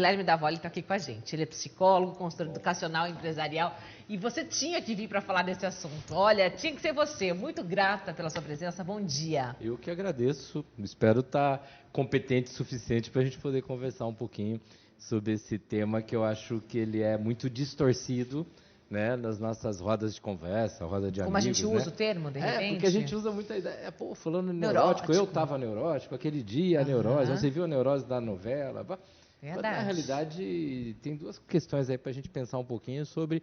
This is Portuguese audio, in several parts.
Guilherme Davoli está aqui com a gente. Ele é psicólogo, consultor educacional e empresarial. E você tinha que vir para falar desse assunto. Olha, tinha que ser você. Muito grata pela sua presença. Bom dia. Eu que agradeço. Espero estar competente o suficiente para a gente poder conversar um pouquinho sobre esse tema que eu acho que ele é muito distorcido, né, nas nossas rodas de conversa, roda de Como amigos, a gente usa o termo, de repente? Porque a gente usa muita ideia. Pô, falando neurótico, eu estava neurótico, aquele dia a neurose, você viu a neurose da novela? Verdade. Na realidade, tem duas questões aí para a gente pensar um pouquinho sobre,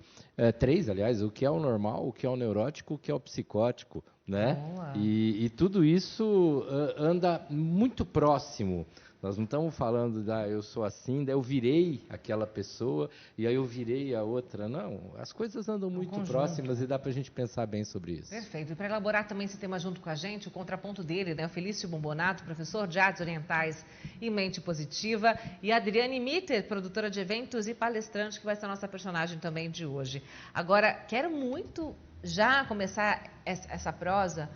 três, aliás, o que é o normal, o que é o neurótico, o que é o psicótico, né? E tudo isso anda muito próximo. Nós não estamos falando eu sou assim, daí eu virei aquela pessoa e aí eu virei a outra. Não, as coisas andam muito próximas e dá para a gente pensar bem sobre isso. Perfeito. E para elaborar também esse tema junto com a gente, o contraponto dele, né, o Felício Bombonato, professor de artes orientais e mente positiva, e a Adriane Mitter, produtora de eventos e palestrante, que vai ser a nossa personagem também de hoje. Agora, quero muito já começar essa prosa.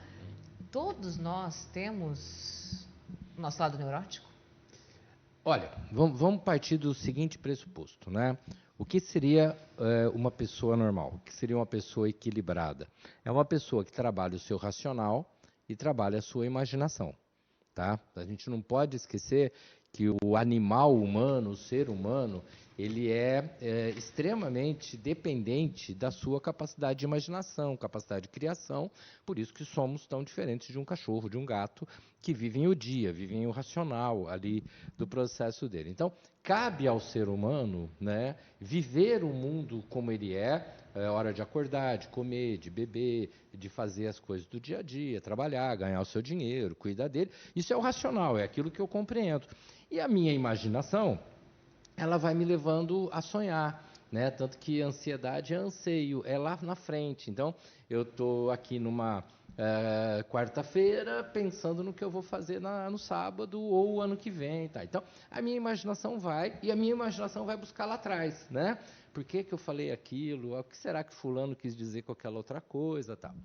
Todos nós temos o nosso lado neurótico? Olha, vamos partir do seguinte pressuposto, né? O que seria uma pessoa normal? O que seria uma pessoa equilibrada? É uma pessoa que trabalha o seu racional e trabalha a sua imaginação, tá? A gente não pode esquecer que o animal humano, o ser humano, ele é extremamente dependente da sua capacidade de imaginação, capacidade de criação, por isso que somos tão diferentes de um cachorro, de um gato, que vivem o dia, vivem o racional ali do processo dele. Então, cabe ao ser humano, né, viver o mundo como ele é hora de acordar, de comer, de beber, de fazer as coisas do dia a dia, trabalhar, ganhar o seu dinheiro, cuidar dele. Isso é o racional, é aquilo que eu compreendo. E a minha imaginação, ela vai me levando a sonhar, né? Tanto que ansiedade é anseio, é lá na frente. Então, eu estou aqui numa quarta-feira pensando no que eu vou fazer no sábado ou ano que vem. Tá? Então, a minha imaginação vai, e a minha imaginação vai buscar lá atrás, né? Por que eu falei aquilo? O que será que fulano quis dizer com aquela outra coisa? Tal.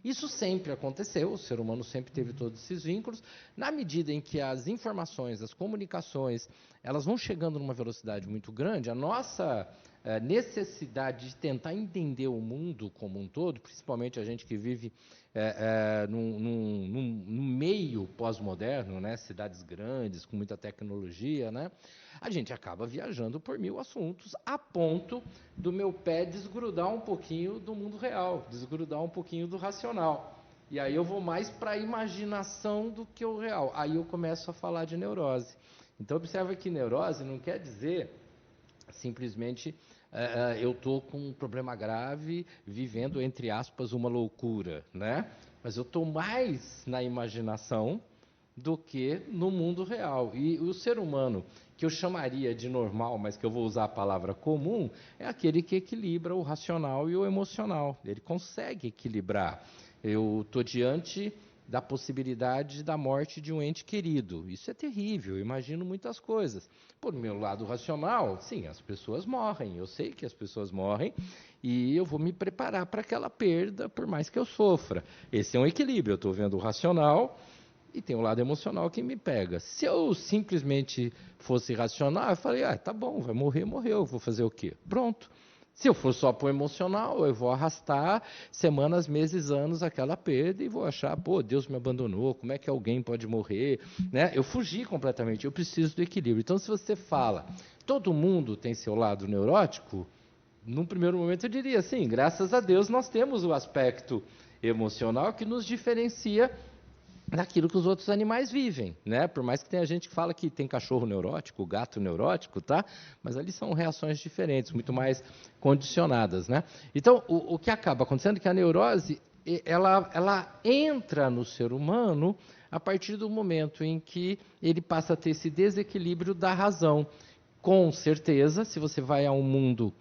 Isso sempre aconteceu, o ser humano sempre teve todos esses vínculos. Na medida em que as informações, as comunicações, elas vão chegando numa velocidade muito grande, a nossa necessidade de tentar entender o mundo como um todo, principalmente a gente que vive num meio pós-moderno, né, cidades grandes, com muita tecnologia, né, a gente acaba viajando por mil assuntos, a ponto do meu pé desgrudar um pouquinho do mundo real, desgrudar um pouquinho do racional. E aí eu vou mais para a imaginação do que o real. Aí eu começo a falar de neurose. Então, observa que neurose não quer dizer simplesmente eu estou com um problema grave, vivendo, entre aspas, uma loucura, né? Mas eu estou mais na imaginação do que no mundo real. E o ser humano, que eu chamaria de normal, mas que eu vou usar a palavra comum, é aquele que equilibra o racional e o emocional. Ele consegue equilibrar. Eu estou diante da possibilidade da morte de um ente querido. Isso é terrível, eu imagino muitas coisas. Por meu lado racional, sim, as pessoas morrem, eu sei que as pessoas morrem e eu vou me preparar para aquela perda, por mais que eu sofra. Esse é um equilíbrio, eu estou vendo o racional e tem o lado emocional que me pega. Se eu simplesmente fosse racional, eu falei, tá bom, vai morrer, morreu, vou fazer o quê? Pronto. Se eu for só para o emocional, eu vou arrastar semanas, meses, anos aquela perda e vou achar, Deus me abandonou, como é que alguém pode morrer? Né? Eu fugi completamente, eu preciso do equilíbrio. Então, se você fala, todo mundo tem seu lado neurótico, num primeiro momento eu diria, sim, graças a Deus nós temos o aspecto emocional que nos diferencia daquilo que os outros animais vivem, né? Por mais que tenha gente que fala que tem cachorro neurótico, gato neurótico, tá? Mas ali são reações diferentes, muito mais condicionadas, né? Então, o que acaba acontecendo é que a neurose, ela entra no ser humano a partir do momento em que ele passa a ter esse desequilíbrio da razão. Com certeza, se você vai a um mundo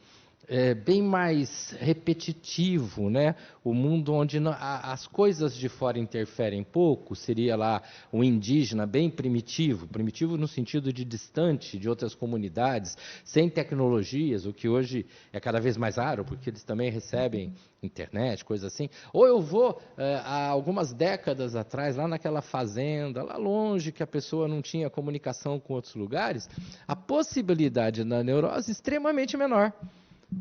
bem mais repetitivo, né? O mundo onde as coisas de fora interferem pouco, seria lá um indígena bem primitivo, primitivo no sentido de distante de outras comunidades, sem tecnologias, o que hoje é cada vez mais raro, porque eles também recebem internet, coisa assim. Ou eu vou, há algumas décadas atrás, lá naquela fazenda, lá longe, que a pessoa não tinha comunicação com outros lugares, a possibilidade da neurose é extremamente menor.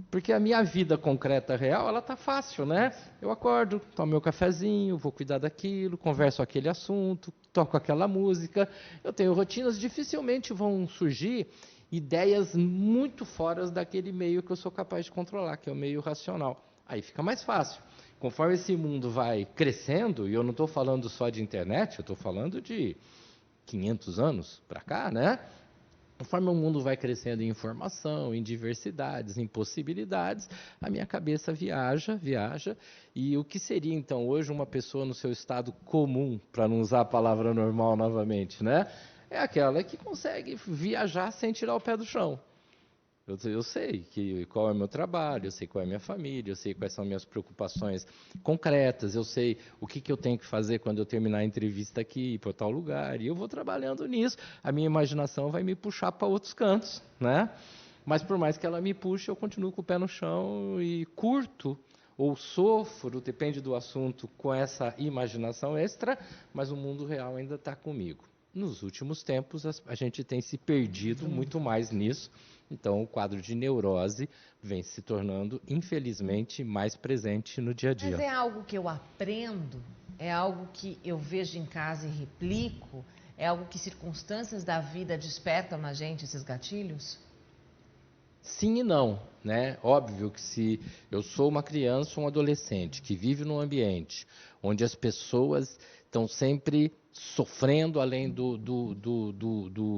Porque a minha vida concreta, real, ela tá fácil, né? Eu acordo, tomo meu cafezinho, vou cuidar daquilo, converso aquele assunto, toco aquela música. Eu tenho rotinas, dificilmente vão surgir ideias muito fora daquele meio que eu sou capaz de controlar, que é o meio racional. Aí fica mais fácil. Conforme esse mundo vai crescendo, e eu não estou falando só de internet, eu estou falando de 500 anos para cá, né? Conforme o mundo vai crescendo em informação, em diversidades, em possibilidades, a minha cabeça viaja, e o que seria então hoje uma pessoa no seu estado comum, para não usar a palavra normal novamente, né? É aquela que consegue viajar sem tirar o pé do chão. Eu sei qual é o meu trabalho, eu sei qual é a minha família, eu sei quais são minhas preocupações concretas, eu sei o que eu tenho que fazer quando eu terminar a entrevista aqui, ir para tal lugar, e eu vou trabalhando nisso. A minha imaginação vai me puxar para outros cantos, né? Mas por mais que ela me puxe, eu continuo com o pé no chão e curto ou sofro, depende do assunto, com essa imaginação extra, mas o mundo real ainda está comigo. Nos últimos tempos, a gente tem se perdido muito mais nisso. Então, o quadro de neurose vem se tornando, infelizmente, mais presente no dia a dia. Mas é algo que eu aprendo? É algo que eu vejo em casa e replico? É algo que circunstâncias da vida despertam na gente esses gatilhos? Sim e não, né? Óbvio que se eu sou uma criança ou um adolescente que vive num ambiente onde as pessoas estão sempre sofrendo além do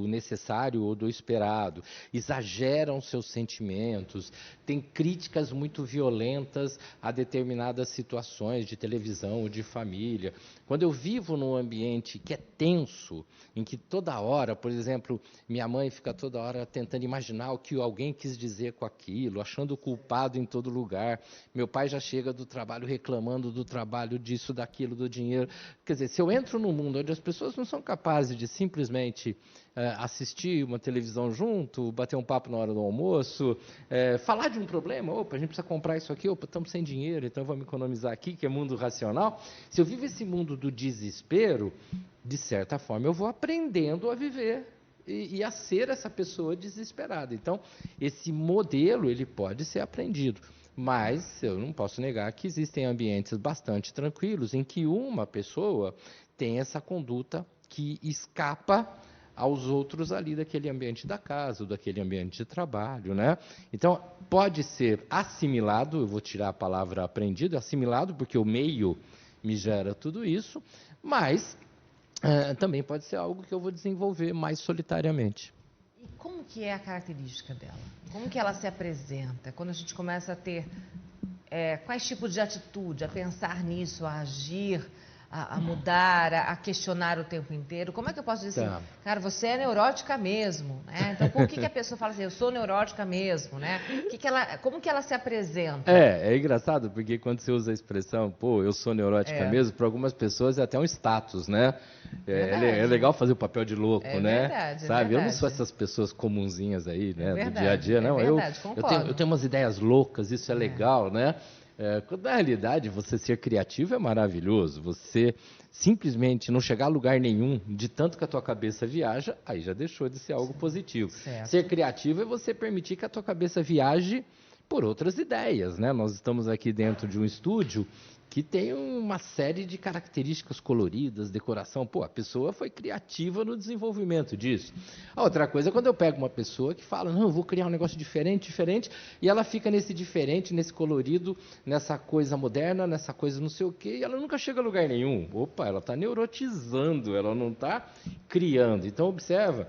necessário ou do esperado, exageram seus sentimentos, têm críticas muito violentas a determinadas situações de televisão ou de família. Quando eu vivo num ambiente que é tenso, em que toda hora, por exemplo, minha mãe fica toda hora tentando imaginar o que alguém quis dizer com aquilo, achando o culpado em todo lugar, meu pai já chega do trabalho reclamando do trabalho, disso, daquilo, do dinheiro. Quer dizer, se eu entro num mundo onde as pessoas não são capazes de simplesmente assistir uma televisão junto, bater um papo na hora do almoço, falar de um problema, opa, a gente precisa comprar isso aqui, opa, estamos sem dinheiro, então vamos economizar aqui, que é mundo racional. Se eu vivo esse mundo do desespero, de certa forma eu vou aprendendo a viver e a ser essa pessoa desesperada. Então, esse modelo, ele pode ser aprendido. Mas eu não posso negar que existem ambientes bastante tranquilos em que uma pessoa tem essa conduta que escapa aos outros ali daquele ambiente da casa, ou daquele ambiente de trabalho, né? Então, pode ser assimilado, eu vou tirar a palavra aprendido, assimilado, porque o meio me gera tudo isso, mas também pode ser algo que eu vou desenvolver mais solitariamente. E como que é a característica dela? Como que ela se apresenta? Quando a gente começa a ter quais tipos de atitude, a pensar nisso, a agir, a mudar, a questionar o tempo inteiro? Como é que eu posso dizer assim, cara, você é neurótica mesmo, né? Então, por que a pessoa fala assim, eu sou neurótica mesmo, né? Como que ela se apresenta? É engraçado, porque quando você usa a expressão, pô, eu sou neurótica mesmo, para algumas pessoas é até um status, né? É legal fazer o papel de louco, né? Verdade, sabe? É eu não sou essas pessoas comunzinhas aí, né? Verdade, do dia a dia, não. Eu tenho umas ideias loucas, isso é legal, né? Quando na realidade você ser criativo é maravilhoso, você simplesmente não chegar a lugar nenhum de tanto que a tua cabeça viaja, aí já deixou de ser algo positivo. Certo. Ser criativo é você permitir que a tua cabeça viaje por outras ideias, né? Nós estamos aqui dentro de um estúdio que tem uma série de características coloridas, decoração. Pô, a pessoa foi criativa no desenvolvimento disso. A outra coisa é quando eu pego uma pessoa que fala, não, eu vou criar um negócio diferente, e ela fica nesse diferente, nesse colorido, nessa coisa moderna, nessa coisa não sei o quê, e ela nunca chega a lugar nenhum. Opa, ela está neurotizando, ela não está criando. Então, observa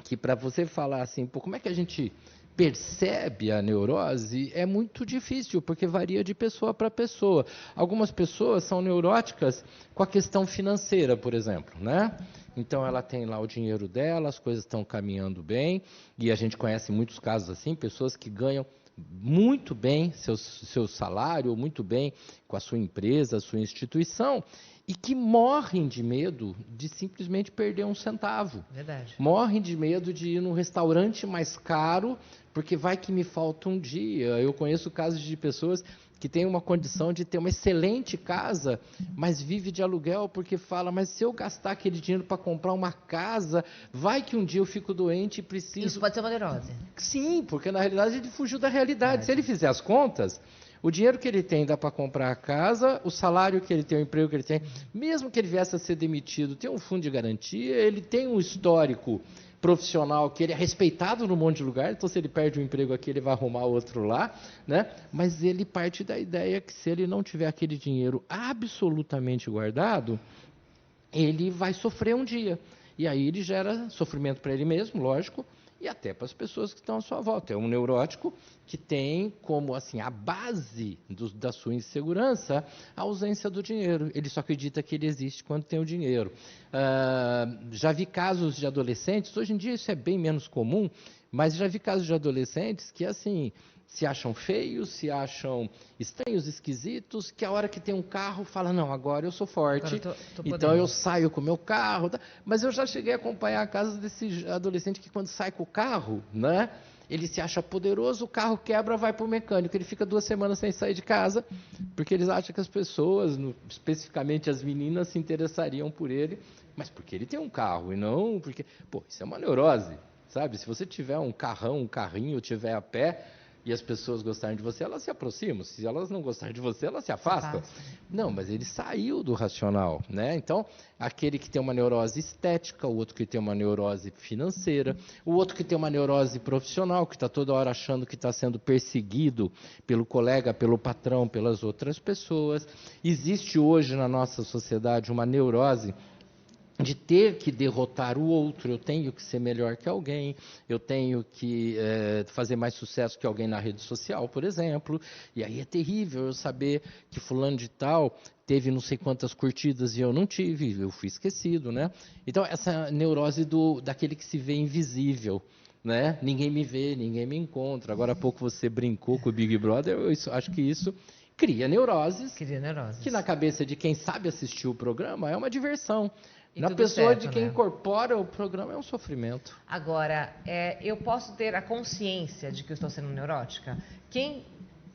que para você falar assim, pô, como é que a gente percebe a neurose, é muito difícil, porque varia de pessoa para pessoa. Algumas pessoas são neuróticas com a questão financeira, por exemplo, né? Então, ela tem lá o dinheiro dela, as coisas estão caminhando bem, e a gente conhece muitos casos assim, pessoas que ganham muito bem seu salário, ou muito bem com a sua empresa, a sua instituição, e que morrem de medo de simplesmente perder um centavo. Verdade. Morrem de medo de ir num restaurante mais caro, porque vai que me falta um dia. Eu conheço casos de pessoas que têm uma condição de ter uma excelente casa, mas vive de aluguel porque fala, mas se eu gastar aquele dinheiro para comprar uma casa, vai que um dia eu fico doente e preciso... Isso pode ser uma neurose. Sim, porque na realidade ele fugiu da realidade. Se ele fizer as contas, o dinheiro que ele tem dá para comprar a casa, o salário que ele tem, o emprego que ele tem, mesmo que ele viesse a ser demitido, tem um fundo de garantia, ele tem um histórico profissional que ele é respeitado num monte de lugar, então se ele perde um emprego aqui, ele vai arrumar outro lá, né? Mas ele parte da ideia que se ele não tiver aquele dinheiro absolutamente guardado, ele vai sofrer um dia. E aí ele gera sofrimento para ele mesmo, lógico, e até para as pessoas que estão à sua volta. É um neurótico que tem como assim a base da sua insegurança a ausência do dinheiro. Ele só acredita que ele existe quando tem o dinheiro. Já vi casos de adolescentes, hoje em dia isso é bem menos comum, mas já vi casos de adolescentes que assim se acham feios, se acham estranhos, esquisitos, que a hora que tem um carro fala, não, agora eu sou forte, então eu saio com o meu carro. Mas eu já cheguei a acompanhar a casa desse adolescente que quando sai com o carro, né, ele se acha poderoso, o carro quebra, vai para o mecânico, ele fica 2 semanas sem sair de casa, porque eles acham que as pessoas, especificamente as meninas, se interessariam por ele, mas porque ele tem um carro e não porque... Pô, isso é uma neurose, sabe? Se você tiver um carrão, um carrinho, tiver a pé... e as pessoas gostarem de você, elas se aproximam. Se elas não gostarem de você, elas se afastam. Não, mas ele saiu do racional, né? Então, aquele que tem uma neurose estética, o outro que tem uma neurose financeira, o outro que tem uma neurose profissional, que está toda hora achando que está sendo perseguido pelo colega, pelo patrão, pelas outras pessoas. Existe hoje na nossa sociedade uma neurose de ter que derrotar o outro, eu tenho que ser melhor que alguém, eu tenho que fazer mais sucesso que alguém na rede social, por exemplo, e aí é terrível eu saber que fulano de tal teve não sei quantas curtidas e eu não tive, eu fui esquecido, né? Então, essa neurose daquele que se vê invisível, né? Ninguém me vê, ninguém me encontra. Agora há pouco você brincou com o Big Brother, acho que isso cria neuroses, que na cabeça de quem sabe assistir o programa é uma diversão. Na pessoa certo, de quem incorpora o programa é um sofrimento. Agora, eu posso ter a consciência de que eu estou sendo neurótica? Quem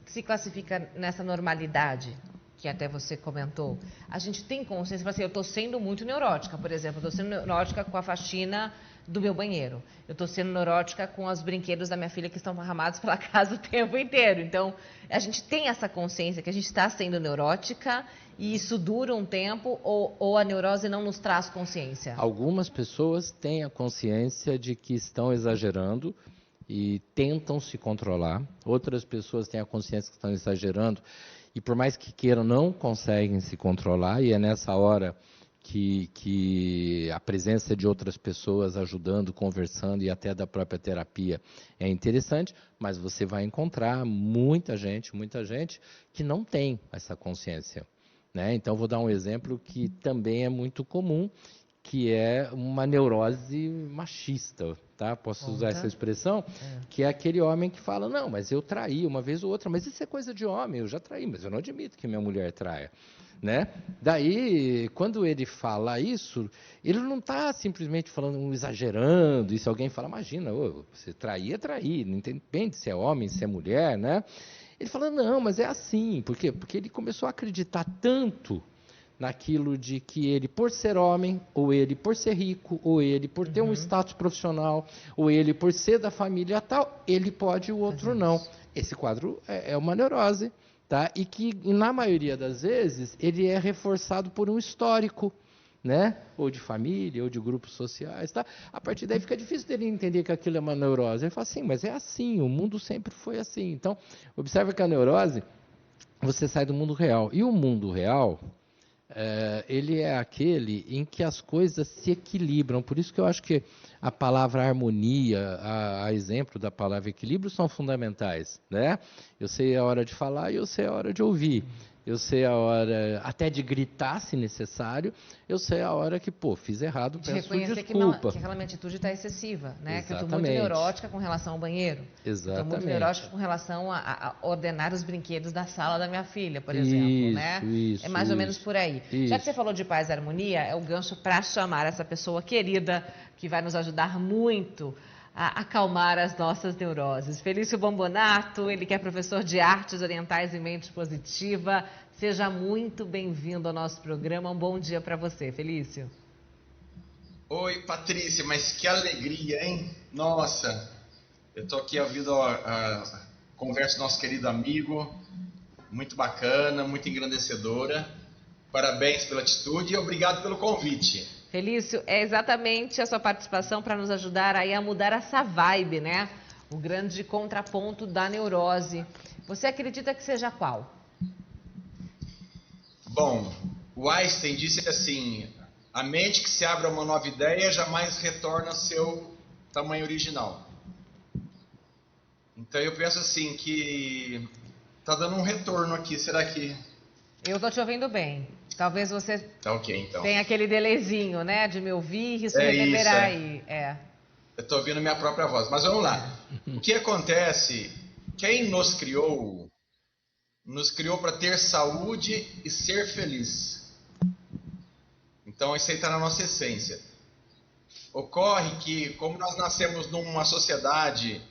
se classifica nessa normalidade, que até você comentou, a gente tem consciência, assim, eu estou sendo muito neurótica, por exemplo, eu estou sendo neurótica com a faxina do meu banheiro. Eu estou sendo neurótica com os brinquedos da minha filha que estão arramados pela casa o tempo inteiro. Então, a gente tem essa consciência que a gente está sendo neurótica e isso dura um tempo ou a neurose não nos traz consciência? Algumas pessoas têm a consciência de que estão exagerando e tentam se controlar. Outras pessoas têm a consciência que estão exagerando e por mais que queiram não conseguem se controlar e é nessa hora que a presença de outras pessoas ajudando, conversando e até da própria terapia é interessante, mas você vai encontrar muita gente que não tem essa consciência, né? Então, vou dar um exemplo que também é muito comum, que é uma neurose machista, tá? Posso usar essa expressão? Que é aquele homem que fala, não, mas eu traí uma vez ou outra, mas isso é coisa de homem, eu já traí, mas eu não admito que minha mulher traia. Né? Daí, quando ele fala isso, ele não está simplesmente falando, exagerando, e se alguém fala, imagina, você trair é trair, não depende se é homem, se é mulher, né? Ele fala, não, mas é assim, por quê? Porque ele começou a acreditar tanto naquilo de que ele, por ser homem, ou ele por ser rico, ou ele por ter um status profissional, ou ele por ser da família tal, ele pode e o outro não. Esse quadro é uma neurose. Tá? E que, na maioria das vezes, ele é reforçado por um histórico, né? Ou de família, ou de grupos sociais. Tá? A partir daí fica difícil dele entender que aquilo é uma neurose. Ele fala assim, mas é assim, o mundo sempre foi assim. Então, observa que a neurose, você sai do mundo real. E o mundo real, ele é aquele em que as coisas se equilibram. Por isso que eu acho que a palavra harmonia, a exemplo da palavra equilíbrio, são fundamentais, né? Eu sei a hora de falar e eu sei a hora de ouvir. eu sei a hora até de gritar se necessário, eu sei a hora que, pô, fiz errado, De peço reconhecer desculpa. que aquela minha atitude está excessiva, né? Que eu estou muito Exatamente. neurótica com relação ao banheiro. Estou muito neurótica com relação a ordenar os brinquedos da sala da minha filha, por exemplo, né? É mais ou menos por aí. Já que você falou de paz e harmonia, é o gancho para chamar essa pessoa querida que vai nos ajudar muito a acalmar as nossas neuroses. Felício Bombonato, ele que é professor de Artes Orientais e Mente Positiva. Seja muito bem-vindo ao nosso programa. Um bom dia para você, Felício. Oi, Patrícia, mas que alegria, hein? Nossa, eu tô aqui ouvindo a conversa do nosso querido amigo, muito bacana, muito engrandecedora. Parabéns pela atitude e obrigado pelo convite. Felício, é exatamente a sua participação para nos ajudar aí a mudar essa vibe, né? O grande contraponto da neurose. Você acredita que seja qual? Bom, o Einstein disse assim: a mente que se abre a uma nova ideia jamais retorna ao seu tamanho original. Então eu penso assim que tá dando um retorno aqui, será que... Eu tô te ouvindo bem. Talvez você Tá ok, então. tenha aquele delayzinho, né, de me ouvir e isso reverberar aí. Eu tô ouvindo minha própria voz, mas vamos lá. O que acontece, quem nos criou para ter saúde e ser feliz. Então isso aí está na nossa essência. Ocorre que, como nós nascemos numa sociedade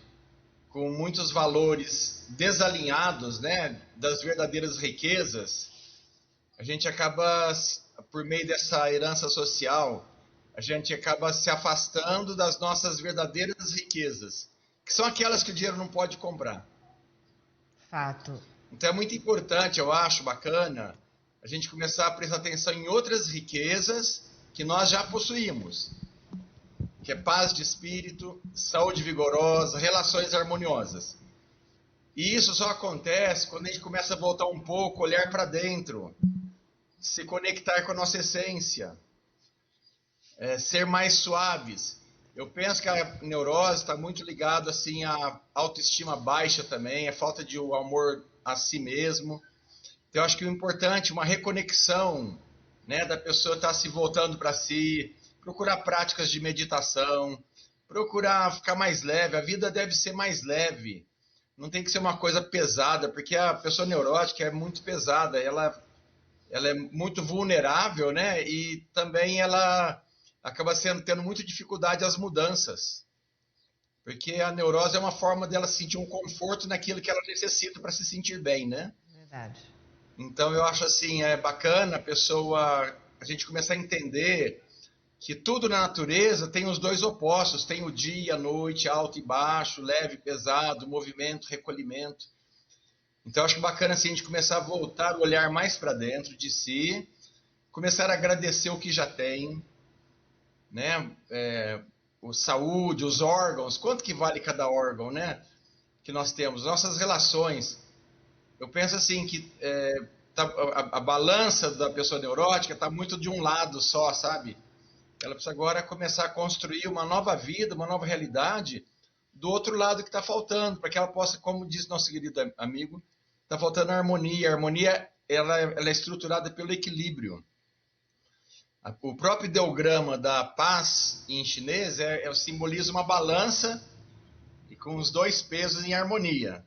com muitos valores desalinhados, né, das verdadeiras riquezas, a gente acaba, por meio dessa herança social, a gente acaba se afastando das nossas verdadeiras riquezas, que são aquelas que o dinheiro não pode comprar. Fato. Então é muito importante, eu acho bacana, a gente começar a prestar atenção em outras riquezas que nós já possuímos, que é paz de espírito, saúde vigorosa, relações harmoniosas. E isso só acontece quando a gente começa a voltar um pouco, olhar para dentro, se conectar com a nossa essência, ser mais suaves. Eu penso que a neurose está muito ligada assim, à autoestima baixa também, a falta de amor a si mesmo. Então, eu acho que o importante, uma reconexão, né, da pessoa estar se voltando para si, procurar práticas de meditação, procurar ficar mais leve. A vida deve ser mais leve, não tem que ser uma coisa pesada, porque a pessoa neurótica é muito pesada, ela é muito vulnerável, né? E também ela acaba tendo muita dificuldade às mudanças, porque a neurose é uma forma dela sentir um conforto naquilo que ela necessita para se sentir bem, né? Verdade. Então eu acho assim, é bacana a gente começar a entender que tudo na natureza tem os dois opostos, tem o dia, a noite, alto e baixo, leve, pesado, movimento, recolhimento. Então eu acho bacana assim, a gente começar a voltar o olhar mais para dentro de si, começar a agradecer o que já tem, né? O saúde, os órgãos, quanto que vale cada órgão, né? Que nós temos, nossas relações. Eu penso assim que a balança da pessoa neurótica está muito de um lado só, sabe? Ela precisa agora começar a construir uma nova vida, uma nova realidade do outro lado que está faltando, para que ela possa, como disse nosso querido amigo, está faltando a harmonia. A harmonia ela é estruturada pelo equilíbrio. O próprio ideograma da paz em chinês simboliza uma balança e com os dois pesos em harmonia.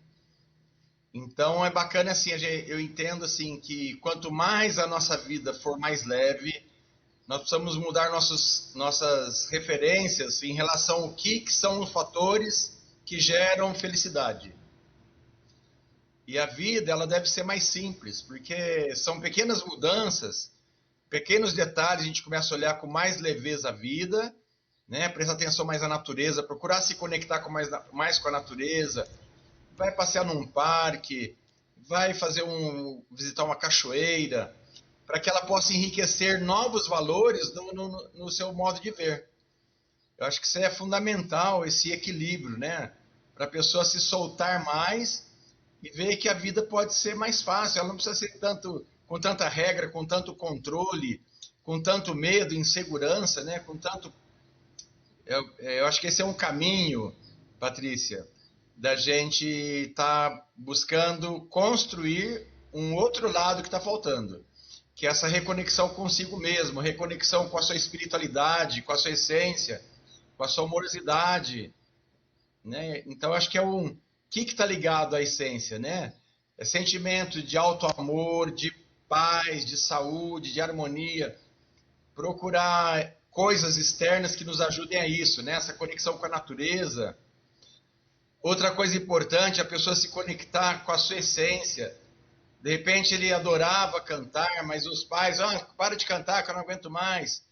Então é bacana assim, eu entendo assim que quanto mais a nossa vida for mais leve, nós precisamos mudar nossas referências em relação ao que são os fatores que geram felicidade. E a vida ela deve ser mais simples, porque são pequenas mudanças, pequenos detalhes, a gente começa a olhar com mais leveza a vida, né? Prestar atenção mais à natureza, procurar se conectar mais com a natureza, vai passear num parque, vai visitar uma cachoeira, para que ela possa enriquecer novos valores no seu modo de ver. Eu acho que isso é fundamental, esse equilíbrio, né? Para a pessoa se soltar mais e ver que a vida pode ser mais fácil. Ela não precisa ser com tanta regra, com tanto controle, com tanto medo, insegurança, né? Eu acho que esse é um caminho, Patrícia, da gente estar buscando construir um outro lado que está faltando, que é essa reconexão consigo mesmo, reconexão com a sua espiritualidade, com a sua essência, com a sua amorosidade, né? Então, acho que é o que está ligado à essência, né? É sentimento de auto-amor, de paz, de saúde, de harmonia, procurar coisas externas que nos ajudem a isso, né? Essa conexão com a natureza. Outra coisa importante, a pessoa se conectar com a sua essência. De repente ele adorava cantar, mas os pais, para de cantar que eu não aguento mais.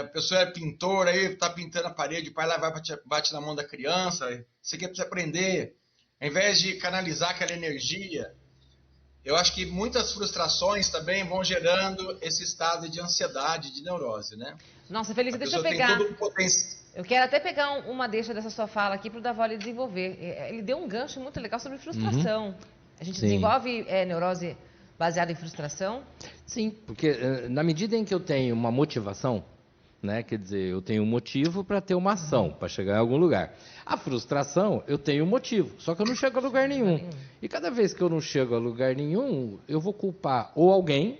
A pessoa é pintor, aí está pintando a parede, o pai lá vai bate na mão da criança, você quer precisa aprender. Ao invés de canalizar aquela energia, eu acho que muitas frustrações também vão gerando esse estado de ansiedade, de neurose, né? Nossa, Felício, deixa eu pegar. Eu quero até pegar uma deixa dessa sua fala aqui para o Davoli desenvolver. Ele deu um gancho muito legal sobre frustração. A gente desenvolve neurose baseada em frustração? Sim, porque na medida em que eu tenho uma motivação, né, quer dizer, eu tenho um motivo para ter uma ação, para chegar em algum lugar. A frustração, eu tenho um motivo, só que eu não chego a lugar nenhum. E cada vez que eu não chego a lugar nenhum, eu vou culpar ou alguém,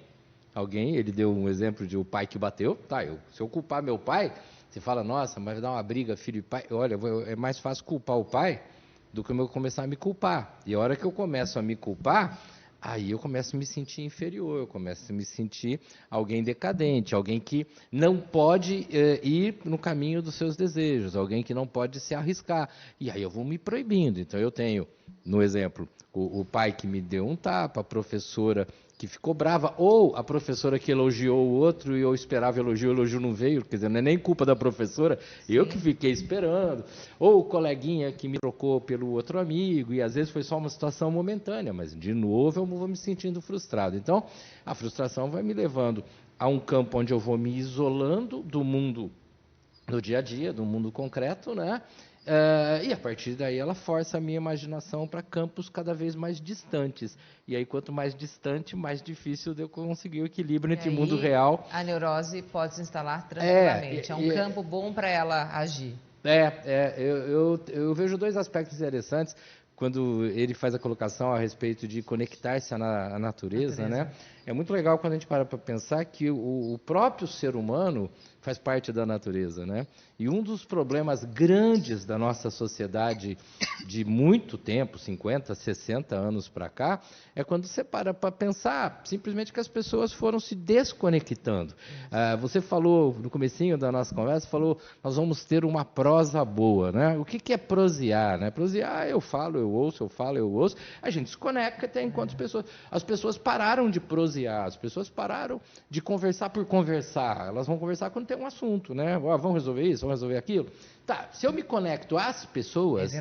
ele deu um exemplo de o pai que bateu, tá, se eu culpar meu pai, você fala, nossa, mas vai dar uma briga, filho e pai, olha, é mais fácil culpar o pai do que eu começar a me culpar. E a hora que eu começo a me culpar, aí eu começo a me sentir inferior, eu começo a me sentir alguém decadente, alguém que não pode ir no caminho dos seus desejos, alguém que não pode se arriscar. E aí eu vou me proibindo. Então eu tenho, no exemplo, o pai que me deu um tapa, a professora que ficou brava, ou a professora que elogiou o outro e eu esperava elogio, o elogio não veio, quer dizer, não é nem culpa da professora, eu que fiquei esperando, ou o coleguinha que me trocou pelo outro amigo, e às vezes foi só uma situação momentânea, mas de novo eu vou me sentindo frustrado. Então, a frustração vai me levando a um campo onde eu vou me isolando do mundo do dia a dia, do mundo concreto, né? E a partir daí ela força a minha imaginação para campos cada vez mais distantes. E aí, quanto mais distante, mais difícil de eu conseguir o equilíbrio entre o mundo real. A neurose pode se instalar tranquilamente. É um campo bom para ela agir. Eu vejo dois aspectos interessantes quando ele faz a colocação a respeito de conectar-se à natureza, né? É muito legal quando a gente para pensar que o próprio ser humano faz parte da natureza, né? E um dos problemas grandes da nossa sociedade de muito tempo, 50, 60 anos para cá, é quando você para pensar simplesmente que as pessoas foram se desconectando. Você falou, no comecinho da nossa conversa, nós vamos ter uma prosa boa, né? O que é prosear, né? Prosear, eu falo, eu ouço, eu falo, eu ouço. A gente se conecta até enquanto as pessoas pararam de prosear, as pessoas pararam de conversar por conversar. Elas vão conversar quando tem um assunto, né? Vamos resolver isso, vamos resolver aquilo. Tá, se eu me conecto às pessoas,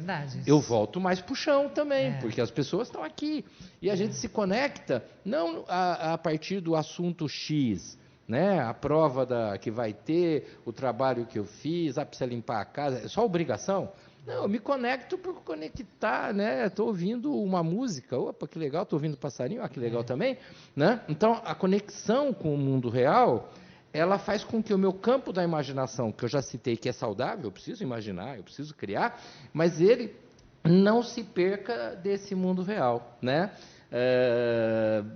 eu volto mais pro chão também, porque as pessoas estão aqui. E a gente se conecta não a partir do assunto X, né? A prova que vai ter, o trabalho que eu fiz, precisa limpar a casa, é só obrigação? Não, eu me conecto por conectar, né? Estou ouvindo uma música, opa, que legal, estou ouvindo passarinho, que legal também, né? Então, a conexão com o mundo real, ela faz com que o meu campo da imaginação, que eu já citei que é saudável, eu preciso imaginar, eu preciso criar, mas ele não se perca desse mundo real, né?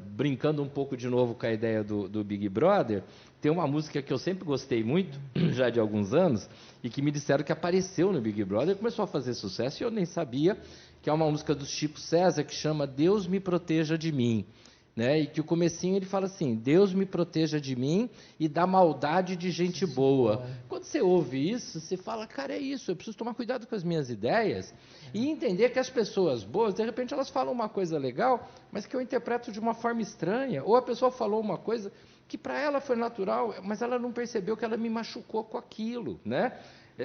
Brincando um pouco de novo com a ideia do Big Brother, tem uma música que eu sempre gostei muito, já de alguns anos, e que me disseram que apareceu no Big Brother, começou a fazer sucesso e eu nem sabia, que é uma música do Chico César que chama Deus me proteja de mim. Né? E que o comecinho ele fala assim, Deus me proteja de mim e da maldade de gente boa. Quando você ouve isso, você fala, cara, é isso, eu preciso tomar cuidado com as minhas ideias e entender que as pessoas boas, de repente elas falam uma coisa legal, mas que eu interpreto de uma forma estranha, ou a pessoa falou uma coisa que para ela foi natural, mas ela não percebeu que ela me machucou com aquilo, né?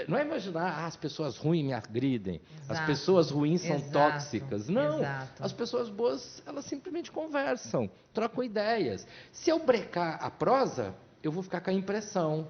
Não é imaginar, as pessoas ruins me agridem, as pessoas ruins são tóxicas. Não, as pessoas boas, elas simplesmente conversam, trocam ideias. Se eu brecar a prosa, eu vou ficar com a impressão,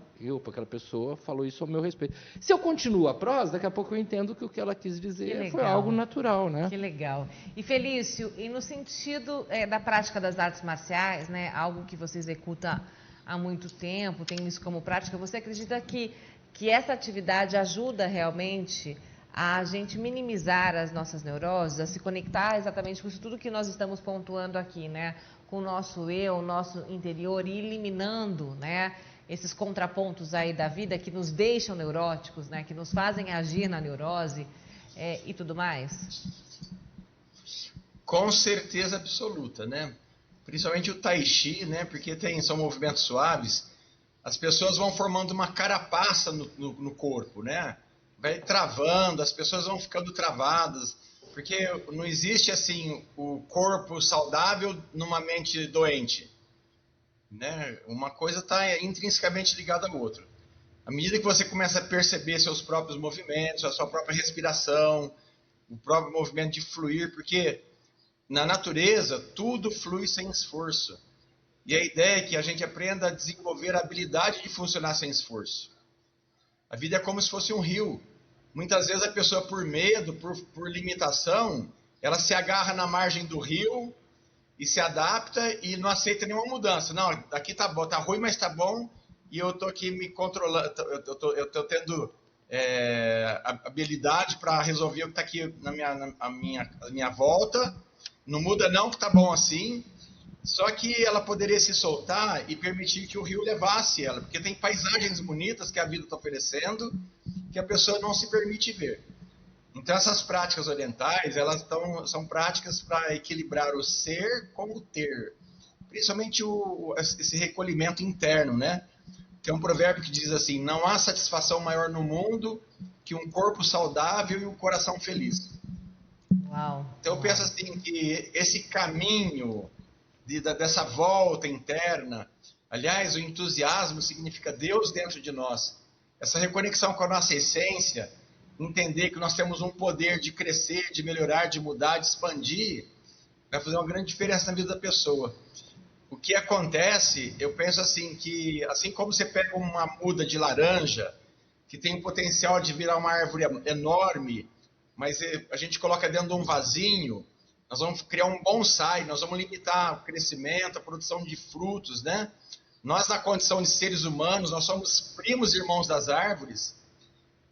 aquela pessoa falou isso ao meu respeito. Se eu continuo a prosa, daqui a pouco eu entendo que o que ela quis dizer foi algo natural, né? Que legal. E Felício, e no sentido da prática das artes marciais, né, algo que você executa há muito tempo, tem isso como prática, você acredita que essa atividade ajuda realmente a gente minimizar as nossas neuroses, a se conectar exatamente com isso tudo que nós estamos pontuando aqui, né? Com o nosso eu, o nosso interior, e eliminando, né, esses contrapontos aí da vida que nos deixam neuróticos, né? Que nos fazem agir na neurose e tudo mais? Com certeza absoluta, né? Principalmente o Tai Chi, né? Porque são movimentos suaves. As pessoas vão formando uma carapaça no corpo, né? Vai travando, as pessoas vão ficando travadas, porque não existe assim o corpo saudável numa mente doente, né? Uma coisa está intrinsecamente ligada à outra. À medida que você começa a perceber seus próprios movimentos, a sua própria respiração, o próprio movimento de fluir, porque na natureza tudo flui sem esforço. E a ideia é que a gente aprenda a desenvolver a habilidade de funcionar sem esforço. A vida é como se fosse um rio. Muitas vezes a pessoa, por medo, por limitação, ela se agarra na margem do rio e se adapta e não aceita nenhuma mudança. Não, aqui tá bom, tá ruim, mas tá bom, e eu tô aqui me controlando, eu tô tendo habilidade para resolver o que está aqui na minha volta. Não muda não, que tá bom assim. Só que ela poderia se soltar e permitir que o rio levasse ela, porque tem paisagens bonitas que a vida está oferecendo que a pessoa não se permite ver. Então essas práticas orientais, são práticas para equilibrar o ser com o ter, principalmente esse recolhimento interno, né? Tem um provérbio que diz assim: não há satisfação maior no mundo que um corpo saudável e um coração feliz. Uau. Então eu penso assim que esse caminho dessa volta interna, aliás, o entusiasmo significa Deus dentro de nós. Essa reconexão com a nossa essência, entender que nós temos um poder de crescer, de melhorar, de mudar, de expandir, vai fazer uma grande diferença na vida da pessoa. O que acontece, eu penso assim, que assim como você pega uma muda de laranja, que tem o potencial de virar uma árvore enorme, mas a gente coloca dentro de um vasinho, nós vamos criar um bonsai, nós vamos limitar o crescimento, a produção de frutos, né? Nós, na condição de seres humanos, nós somos primos e irmãos das árvores.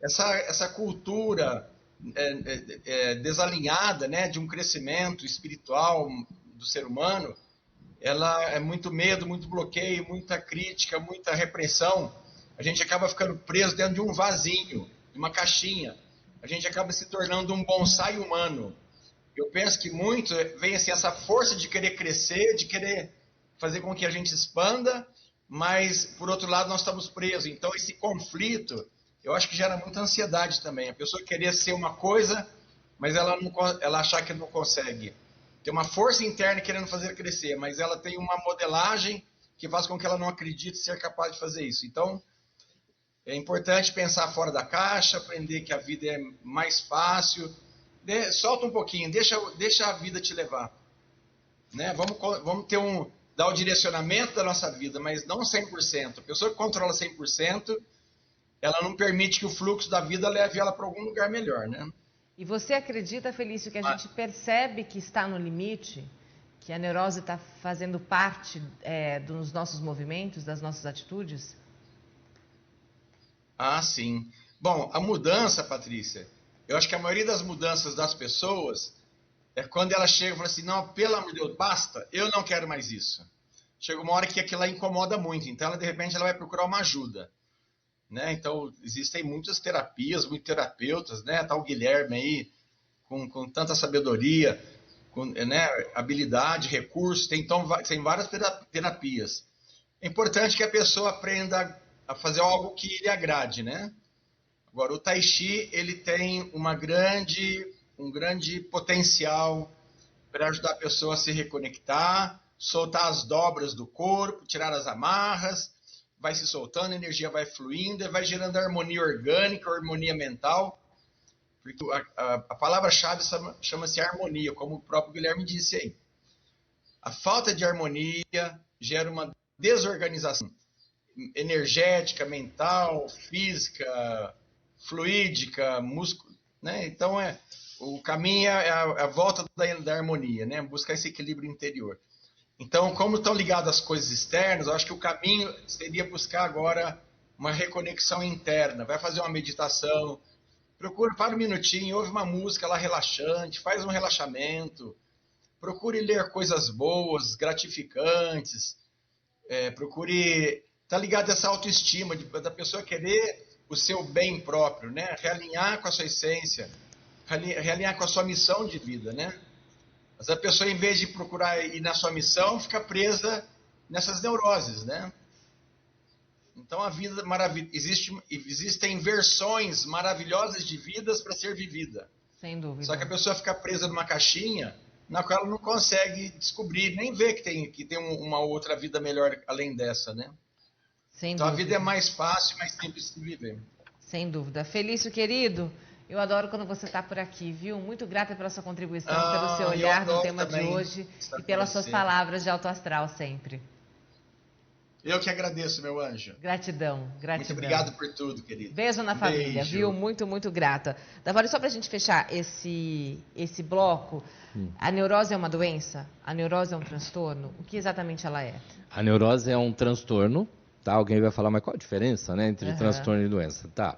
Essa cultura desalinhada, né, de um crescimento espiritual do ser humano, ela é muito medo, muito bloqueio, muita crítica, muita repressão. A gente acaba ficando preso dentro de um vasinho, de uma caixinha. A gente acaba se tornando um bonsai humano. Eu penso que muito vem assim, essa força de querer crescer, de querer fazer com que a gente expanda, mas, por outro lado, nós estamos presos. Então, esse conflito, eu acho que gera muita ansiedade também. A pessoa querer ser uma coisa, mas ela achar que não consegue. Tem uma força interna querendo fazer crescer, mas ela tem uma modelagem que faz com que ela não acredite ser capaz de fazer isso. Então, é importante pensar fora da caixa, aprender que a vida é mais fácil. Solta um pouquinho, deixa a vida te levar, né? Vamos dar o direcionamento da nossa vida, mas não 100%. A pessoa que controla 100%, ela não permite que o fluxo da vida leve ela para algum lugar melhor, né? E você acredita, Felício, que a gente percebe que está no limite, que a neurose está fazendo parte dos nossos movimentos, das nossas atitudes? Ah, sim. Bom, a mudança, Patrícia, eu acho que a maioria das mudanças das pessoas é quando ela chega e fala assim, não, pelo amor de Deus, basta, eu não quero mais isso. Chega uma hora que aquilo lá incomoda muito, então ela, de repente ela vai procurar uma ajuda, né? Então existem muitas terapias, muitos terapeutas, né? Tá o Guilherme aí com tanta sabedoria, né, habilidade, recursos, tem várias terapias. É importante que a pessoa aprenda a fazer algo que lhe agrade, né? Agora, o Tai Chi, ele tem um grande potencial para ajudar a pessoa a se reconectar, soltar as dobras do corpo, tirar as amarras, vai se soltando, a energia vai fluindo, vai gerando harmonia orgânica, harmonia mental. Porque a palavra-chave chama-se harmonia, como o próprio Guilherme disse aí. A falta de harmonia gera uma desorganização energética, mental, física, fluídica, músculo, né? Então o caminho é a volta da harmonia, né? Buscar esse equilíbrio interior. Então, como estão ligadas as coisas externas, eu acho que o caminho seria buscar agora uma reconexão interna. Vai fazer uma meditação, Procure, para um minutinho, ouve uma música lá relaxante, faz um relaxamento. Procure ler coisas boas, gratificantes. Procure estar ligado a essa autoestima da pessoa querer o seu bem próprio, né? Realinhar com a sua essência, realinhar com a sua missão de vida, né? Mas a pessoa, em vez de procurar ir na sua missão, fica presa nessas neuroses, né? Então a vida existem versões maravilhosas de vidas para ser vivida. Sem dúvida. Só que a pessoa fica presa numa caixinha na qual ela não consegue descobrir, nem ver que tem uma outra vida melhor além dessa, né? Sem então dúvida. A vida é mais fácil, mais simples de viver. Sem dúvida. Felício, querido, eu adoro quando você está por aqui, viu? Muito grata pela sua contribuição, pelo seu olhar no tema de hoje e pelas suas palavras de alto astral sempre. Eu que agradeço, meu anjo. Gratidão, gratidão. Muito obrigado por tudo, querido. Beijo na família, viu? Muito, muito grata. Davori, só para a gente fechar esse bloco, a neurose é uma doença? A neurose é um transtorno? O que exatamente ela é? A neurose é um transtorno, tá? Alguém vai falar, mas qual a diferença, né, entre transtorno e doença? Tá.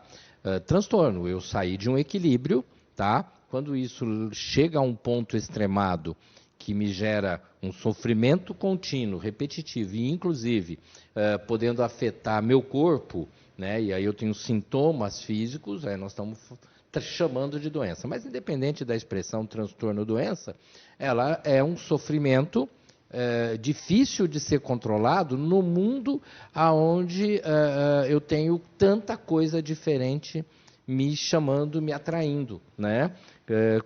Transtorno, eu saí de um equilíbrio, tá? Quando isso chega a um ponto extremado que me gera um sofrimento contínuo, repetitivo e, inclusive, podendo afetar meu corpo, né? E aí eu tenho sintomas físicos, nós estamos chamando de doença. Mas, independente da expressão transtorno ou doença, ela é um sofrimento difícil de ser controlado no mundo onde eu tenho tanta coisa diferente me chamando, me atraindo, né?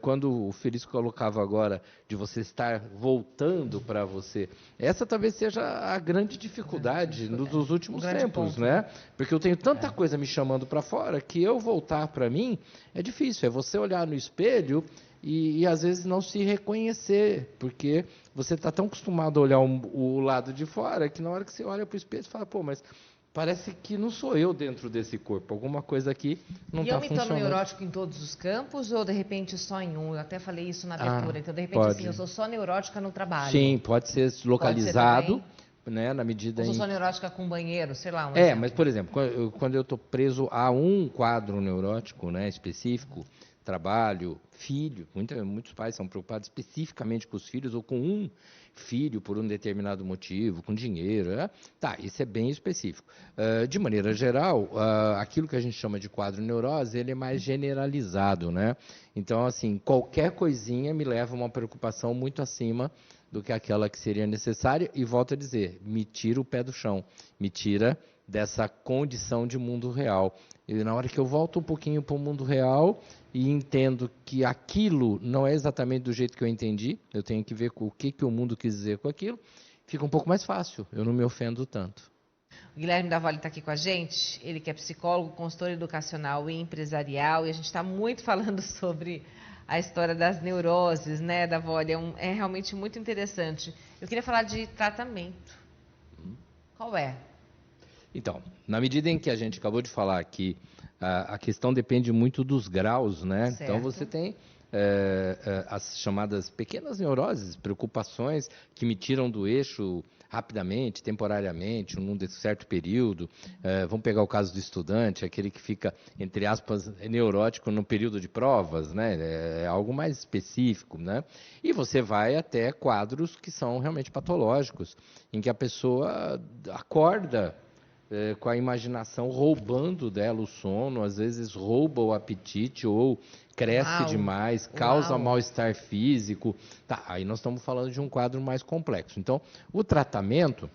Quando o Felício colocava agora de você estar voltando para você, essa talvez seja a grande dificuldade dos últimos tempos, né? Porque eu tenho tanta coisa me chamando para fora que eu voltar para mim é difícil. É você olhar no espelho e às vezes não se reconhecer, porque você está tão acostumado a olhar o lado de fora que na hora que você olha para o espelho você fala, pô, mas parece que não sou eu dentro desse corpo. Alguma coisa aqui não está funcionando. E eu me torno neurótico em todos os campos ou, de repente, só em um? Eu até falei isso na abertura. Então, de repente, assim, eu sou só neurótica no trabalho. Sim, pode ser localizado, né, na medida ou sou só neurótica com banheiro, sei lá. Mas, por exemplo, quando eu estou preso a um quadro neurótico, né, específico, trabalho, filho, muitos pais são preocupados especificamente com os filhos ou com um filho por um determinado motivo, com dinheiro, isso é bem específico. De maneira geral, aquilo que a gente chama de quadro neurose, ele é mais generalizado, né? Então, assim, qualquer coisinha me leva a uma preocupação muito acima do que aquela que seria necessária e, volto a dizer, me tira o pé do chão, me tira dessa condição de mundo real. E na hora que eu volto um pouquinho para o mundo real e entendo que aquilo não é exatamente do jeito que eu entendi, eu tenho que ver o que o mundo quis dizer com aquilo, fica um pouco mais fácil, eu não me ofendo tanto. O Guilherme Davoli está aqui com a gente, ele que é psicólogo, consultor educacional e empresarial, e a gente está muito falando sobre a história das neuroses, né, Davoli? É realmente muito interessante. Eu queria falar de tratamento. Qual é? Então, na medida em que a gente acabou de falar aqui, a questão depende muito dos graus, né? Certo. Então você tem as chamadas pequenas neuroses, preocupações que me tiram do eixo rapidamente, temporariamente, num certo período. Vamos pegar o caso do estudante, aquele que fica, entre aspas, neurótico no período de provas, né? É algo mais específico, né? E você vai até quadros que são realmente patológicos, em que a pessoa acorda com a imaginação roubando dela o sono, às vezes rouba o apetite ou cresce demais, causa mal-estar físico. Aí nós estamos falando de um quadro mais complexo. Então, o tratamento,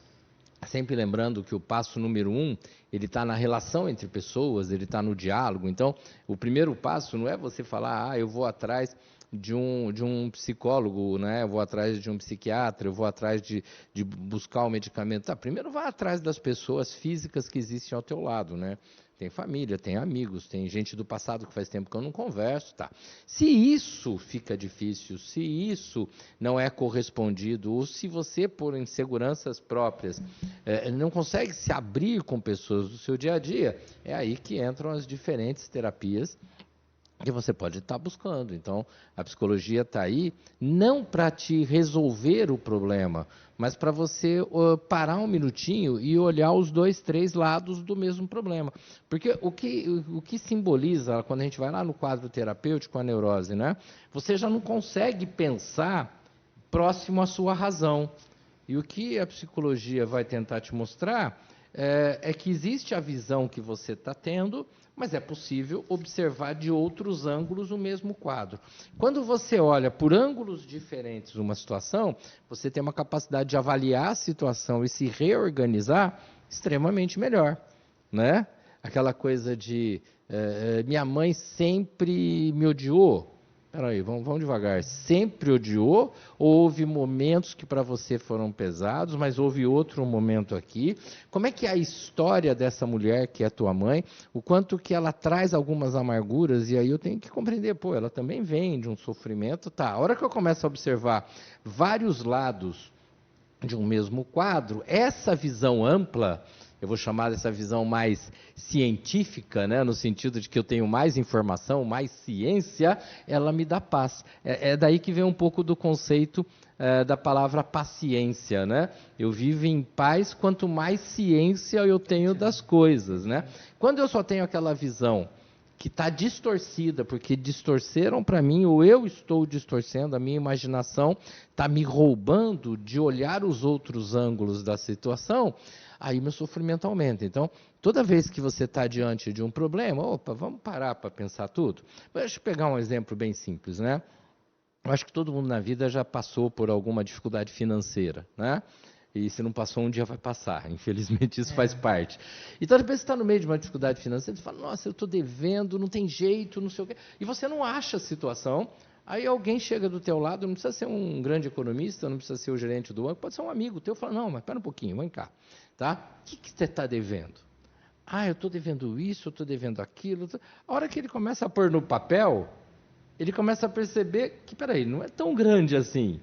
sempre lembrando que o passo número 1, ele está na relação entre pessoas, ele está no diálogo. Então, o primeiro passo não é você falar, eu vou atrás de um psicólogo, né? Eu vou atrás de um psiquiatra, eu vou atrás de buscar o medicamento. Primeiro vai atrás das pessoas físicas que existem ao teu lado, né? Tem família, tem amigos, tem gente do passado que faz tempo que eu não converso, Se isso fica difícil, se isso não é correspondido, ou se você, por inseguranças próprias, não consegue se abrir com pessoas do seu dia a dia, é aí que entram as diferentes terapias que você pode estar buscando. Então, a psicologia está aí não para te resolver o problema, mas para você parar um minutinho e olhar os 2, 3 lados do mesmo problema. Porque o que simboliza, quando a gente vai lá no quadro terapêutico, a neurose, né? Você já não consegue pensar próximo à sua razão. E o que a psicologia vai tentar te mostrar é que existe a visão que você está tendo, mas é possível observar de outros ângulos o mesmo quadro. Quando você olha por ângulos diferentes uma situação, você tem uma capacidade de avaliar a situação e se reorganizar extremamente melhor, né? Aquela coisa de minha mãe sempre me odiou. Peraí, vamos devagar. Sempre odiou? Ou houve momentos que para você foram pesados, mas houve outro momento aqui? Como é que é a história dessa mulher que é tua mãe? O quanto que ela traz algumas amarguras, e aí eu tenho que compreender, pô, ela também vem de um sofrimento, tá. A hora que eu começo a observar vários lados de um mesmo quadro, essa visão ampla, eu vou chamar dessa visão mais científica, né, no sentido de que eu tenho mais informação, mais ciência, ela me dá paz. É daí que vem um pouco do conceito da palavra paciência, né? Eu vivo em paz quanto mais ciência eu tenho das coisas, né? Quando eu só tenho aquela visão que está distorcida, porque distorceram para mim, ou eu estou distorcendo, a minha imaginação está me roubando de olhar os outros ângulos da situação, aí meu sofrimento aumenta. Então, toda vez que você está diante de um problema, opa, vamos parar para pensar tudo. Deixa eu pegar um exemplo bem simples, né? Eu acho que todo mundo na vida já passou por alguma dificuldade financeira, né? E se não passou, um dia vai passar. Infelizmente, isso faz parte. Então, depois você está no meio de uma dificuldade financeira, você fala, nossa, eu estou devendo, não tem jeito, não sei o quê. E você não acha a situação. Aí alguém chega do teu lado, não precisa ser um grande economista, não precisa ser o gerente do banco, pode ser um amigo teu, fala, não, mas espera um pouquinho, vem cá. Tá? O que você está devendo? Ah, eu estou devendo isso, eu estou devendo aquilo. A hora que ele começa a pôr no papel, ele começa a perceber que, peraí, não é tão grande assim.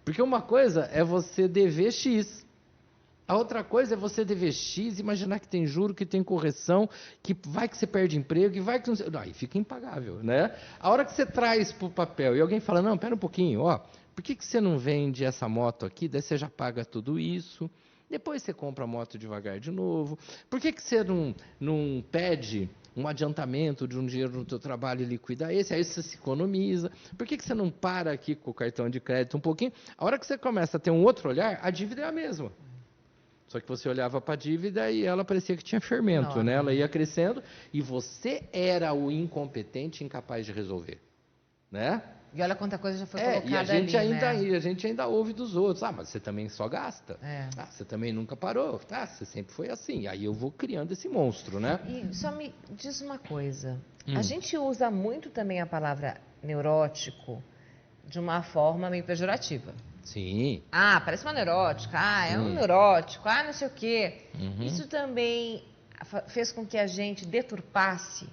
Porque uma coisa é você dever X. A outra coisa é você dever X, imaginar que tem juro, que tem correção, que vai que você perde emprego, que vai que não... Aí fica impagável, né? A hora que você traz para o papel e alguém fala, não, pera um pouquinho, ó, por que você não vende essa moto aqui? Daí você já paga tudo isso, depois você compra a moto devagar de novo. Por que você não pede um adiantamento de um dinheiro no teu trabalho e liquida esse, aí você se economiza. Por que você não para aqui com o cartão de crédito um pouquinho? A hora que você começa a ter um outro olhar, a dívida é a mesma. Só que você olhava para a dívida e ela parecia que tinha fermento, né? Ela ia crescendo e você era o incompetente, incapaz de resolver, né? E olha quanta coisa já foi colocada e a gente ali, ainda, né? E a gente ainda ouve dos outros. Ah, mas você também só gasta. É. Você também nunca parou. Você sempre foi assim. Aí eu vou criando esse monstro, né? E só me diz uma coisa. A gente usa muito também a palavra neurótico de uma forma meio pejorativa. Sim. Ah, parece uma neurótica. Ah, é um neurótico. Ah, não sei o quê. Isso também fez com que a gente deturpasse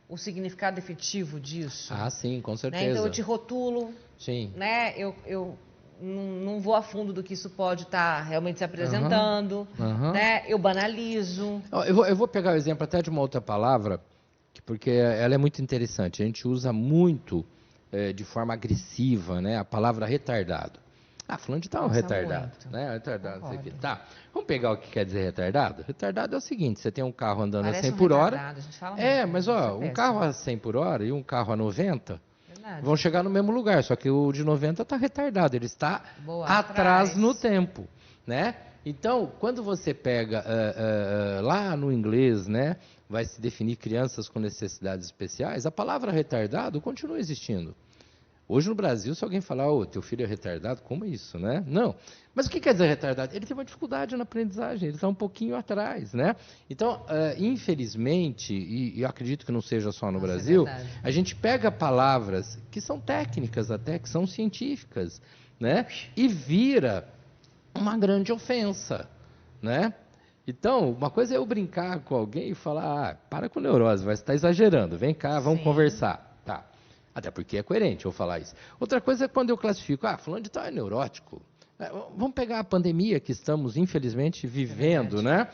o significado efetivo disso. Ah, sim, com certeza. Né? Então eu te rotulo, sim. Né? Eu não vou a fundo do que isso pode estar realmente se apresentando, né? Eu banalizo. Eu vou pegar o exemplo até de uma outra palavra, porque ela é muito interessante. A gente usa muito de forma agressiva, né? A palavra retardado. Ah, fulano de tal retardado, muito. né? Retardado, não sei o quê. Tá. Vamos pegar o que quer dizer retardado? Retardado é o seguinte, você tem um carro andando Parece a 100 por hora. A gente fala muito, mas ó, um carro a 100 por hora e um carro a 90 Verdade. vão chegar no mesmo lugar, só que o de 90 está retardado, ele está atrás no tempo, né? Então, quando você pega lá no inglês, né, vai se definir crianças com necessidades especiais, a palavra retardado continua existindo. Hoje no Brasil, se alguém falar, teu filho é retardado, como isso, né? Não. Mas o que quer dizer retardado? Ele tem uma dificuldade na aprendizagem, ele está um pouquinho atrás, né? Então, infelizmente, e eu acredito que não seja só no Brasil, a gente pega palavras que são técnicas até, que são científicas, né? E vira uma grande ofensa, né? Então, uma coisa é eu brincar com alguém e falar, para com neurose, vai estar exagerando, vem cá, vamos conversar. Tá. Até porque é coerente eu falar isso. Outra coisa é quando eu classifico, fulano de tal é neurótico. Vamos pegar a pandemia que estamos, infelizmente, vivendo, né?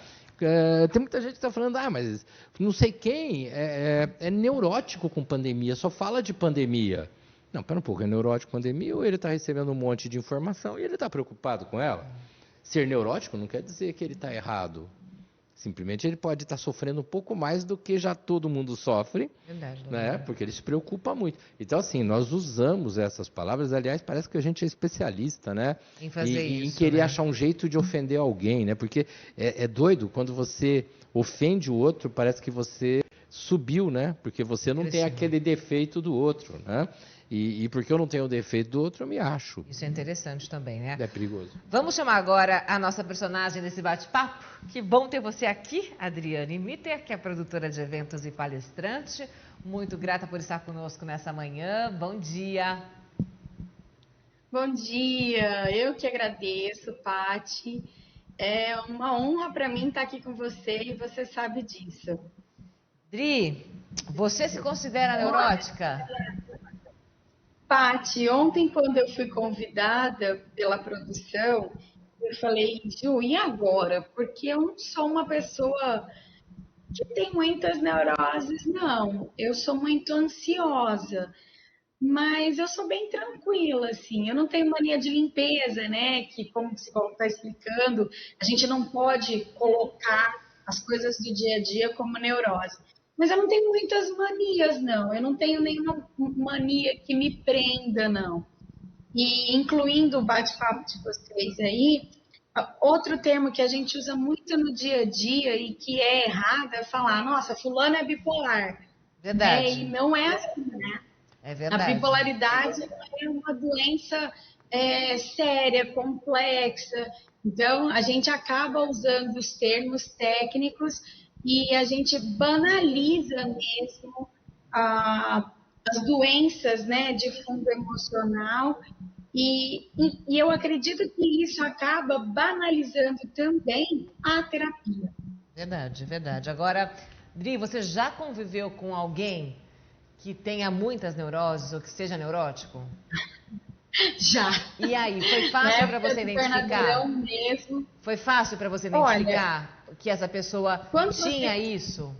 Tem muita gente que está falando, mas não sei quem é neurótico com pandemia, só fala de pandemia. Não, pera um pouco, é neurótico com pandemia ou ele está recebendo um monte de informação e ele está preocupado com ela? Ser neurótico não quer dizer que ele está errado. Simplesmente ele pode estar sofrendo um pouco mais do que já todo mundo sofre, Verdade, né? Porque ele se preocupa muito. Então, assim, nós usamos essas palavras, aliás, parece que a gente é especialista, né? Em fazer isso, em querer né? achar um jeito de ofender alguém, né? Porque é doido, quando você ofende o outro, parece que você subiu, né? Porque você não tem aquele defeito do outro, né? E porque eu não tenho o defeito do outro, eu me acho. Isso é interessante também, né? É perigoso. Vamos chamar agora a nossa personagem desse bate-papo. Que bom ter você aqui, Adriane Mitter, que é produtora de eventos e palestrante. Muito grata por estar conosco nessa manhã. Bom dia. Bom dia, eu que agradeço, Paty. É uma honra para mim estar aqui com você e você sabe disso. Dri, você se considera neurótica? Paty, ontem quando eu fui convidada pela produção, eu falei, Ju, e agora? Porque eu não sou uma pessoa que tem muitas neuroses, não. Eu sou muito ansiosa. Mas eu sou bem tranquila, assim. Eu não tenho mania de limpeza, né? Que, como o psicólogo está explicando, a gente não pode colocar as coisas do dia a dia como neurose. Mas eu não tenho muitas manias, não. Eu não tenho nenhuma mania que me prenda, não. E incluindo o bate-papo de vocês aí, outro termo que a gente usa muito no dia a dia e que é errado é falar, nossa, fulano é bipolar. Verdade. E não é assim, né? É verdade. A bipolaridade é uma doença séria, complexa. Então, a gente acaba usando os termos técnicos e a gente banaliza mesmo as doenças, né, de fundo emocional. E eu acredito que isso acaba banalizando também a terapia. Verdade, verdade. Agora, Dri, você já conviveu com alguém que tenha muitas neuroses ou que seja neurótico? Já. E aí, foi fácil para você identificar? Mesmo. Foi fácil para você identificar que essa pessoa tinha isso?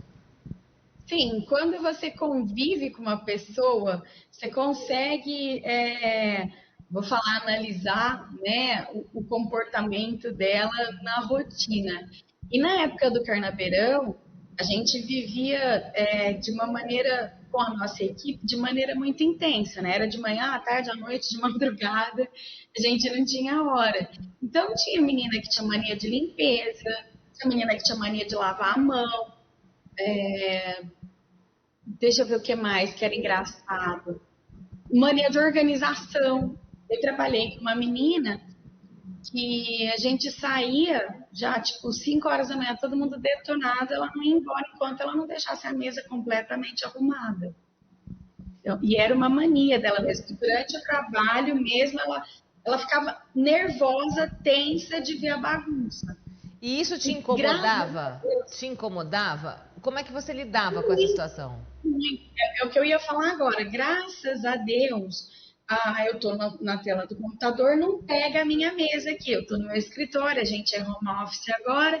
Sim, quando você convive com uma pessoa, você consegue, vou falar, analisar, né, o comportamento dela na rotina. E na época do Carnabeirão, a gente vivia de uma maneira, com a nossa equipe, de maneira muito intensa, né? Era de manhã, à tarde, à noite, de madrugada, a gente não tinha hora. Então, tinha menina que tinha mania de limpeza, tinha menina que tinha mania de lavar a mão, deixa eu ver o que mais que era engraçado. Mania de organização. Eu trabalhei com uma menina que a gente saía já, tipo, 5 horas da manhã, todo mundo detonado, ela não ia embora enquanto ela não deixasse a mesa completamente arrumada. Então, e era uma mania dela mesmo. Durante o trabalho mesmo, ela ficava nervosa, tensa de ver a bagunça. E isso te incomodava? Te incomodava? Como é que você lidava com essa situação? É o que eu ia falar agora. Graças a Deus, eu estou na tela do computador, não pega a minha mesa aqui. Eu estou no meu escritório, a gente é home office agora.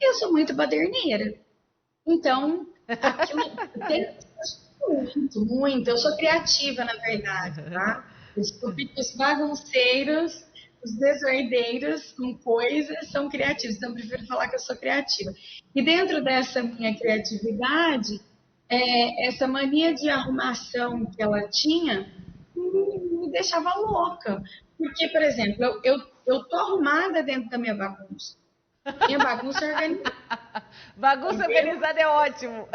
Eu sou muito baderneira. Então, aquilo tem muito. Eu sou criativa, na verdade, tá? Os bagunceiros, os desordeiros com coisas são criativos. Então, eu prefiro falar que eu sou criativa. E dentro dessa minha criatividade, essa mania de arrumação que ela tinha me deixava louca. Porque, por exemplo, eu tô arrumada dentro da minha bagunça. Minha bagunça é organizada. Bagunça organizada é ótimo.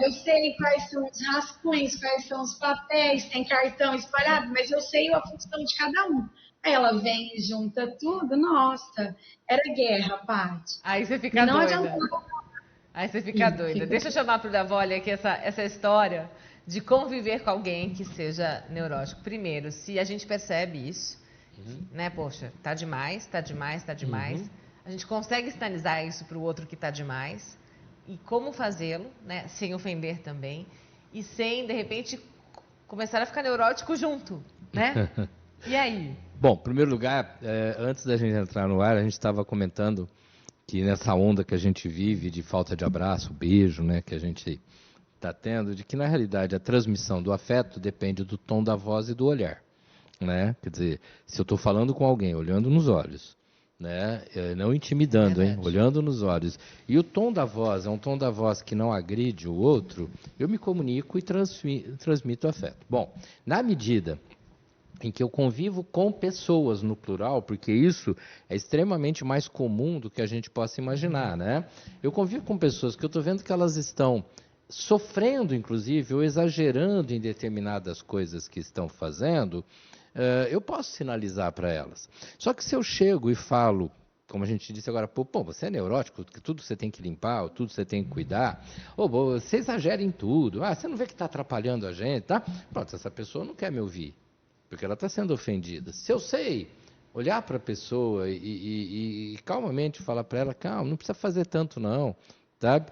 Eu sei quais são os rascunhos, quais são os papéis, tem cartão espalhado, mas eu sei a função de cada um. Aí ela vem e junta tudo, nossa, era guerra, Paty. Aí você fica doida. Aí você fica doida. Deixa eu chamar para o Davoli aqui essa história de conviver com alguém que seja neurótico. Primeiro, se a gente percebe isso, né, poxa, tá demais. A gente consegue sinalizar isso para o outro que tá demais. E como fazê-lo, né, sem ofender também, e sem, de repente, começar a ficar neurótico junto, né? E aí? Bom, em primeiro lugar, antes da gente entrar no ar, a gente estava comentando que nessa onda que a gente vive de falta de abraço, beijo, né, que a gente está tendo, de que na realidade a transmissão do afeto depende do tom da voz e do olhar, né? Quer dizer, se eu estou falando com alguém, olhando nos olhos, né, não intimidando, hein, olhando nos olhos, e o tom da voz é um tom da voz que não agride o outro, eu me comunico e transmito afeto. Bom, na medida em que eu convivo com pessoas no plural, porque isso é extremamente mais comum do que a gente possa imaginar, né? Eu convivo com pessoas que eu estou vendo que elas estão sofrendo, inclusive, ou exagerando em determinadas coisas que estão fazendo, eu posso sinalizar para elas. Só que se eu chego e falo, como a gente disse agora, pô, você é neurótico, que tudo você tem que limpar, ou tudo você tem que cuidar, ou você exagera em tudo, você não vê que está atrapalhando a gente, tá? Pronto, essa pessoa não quer me ouvir, porque ela está sendo ofendida. Se eu sei olhar para a pessoa e calmamente falar para ela, calma, não precisa fazer tanto não, sabe?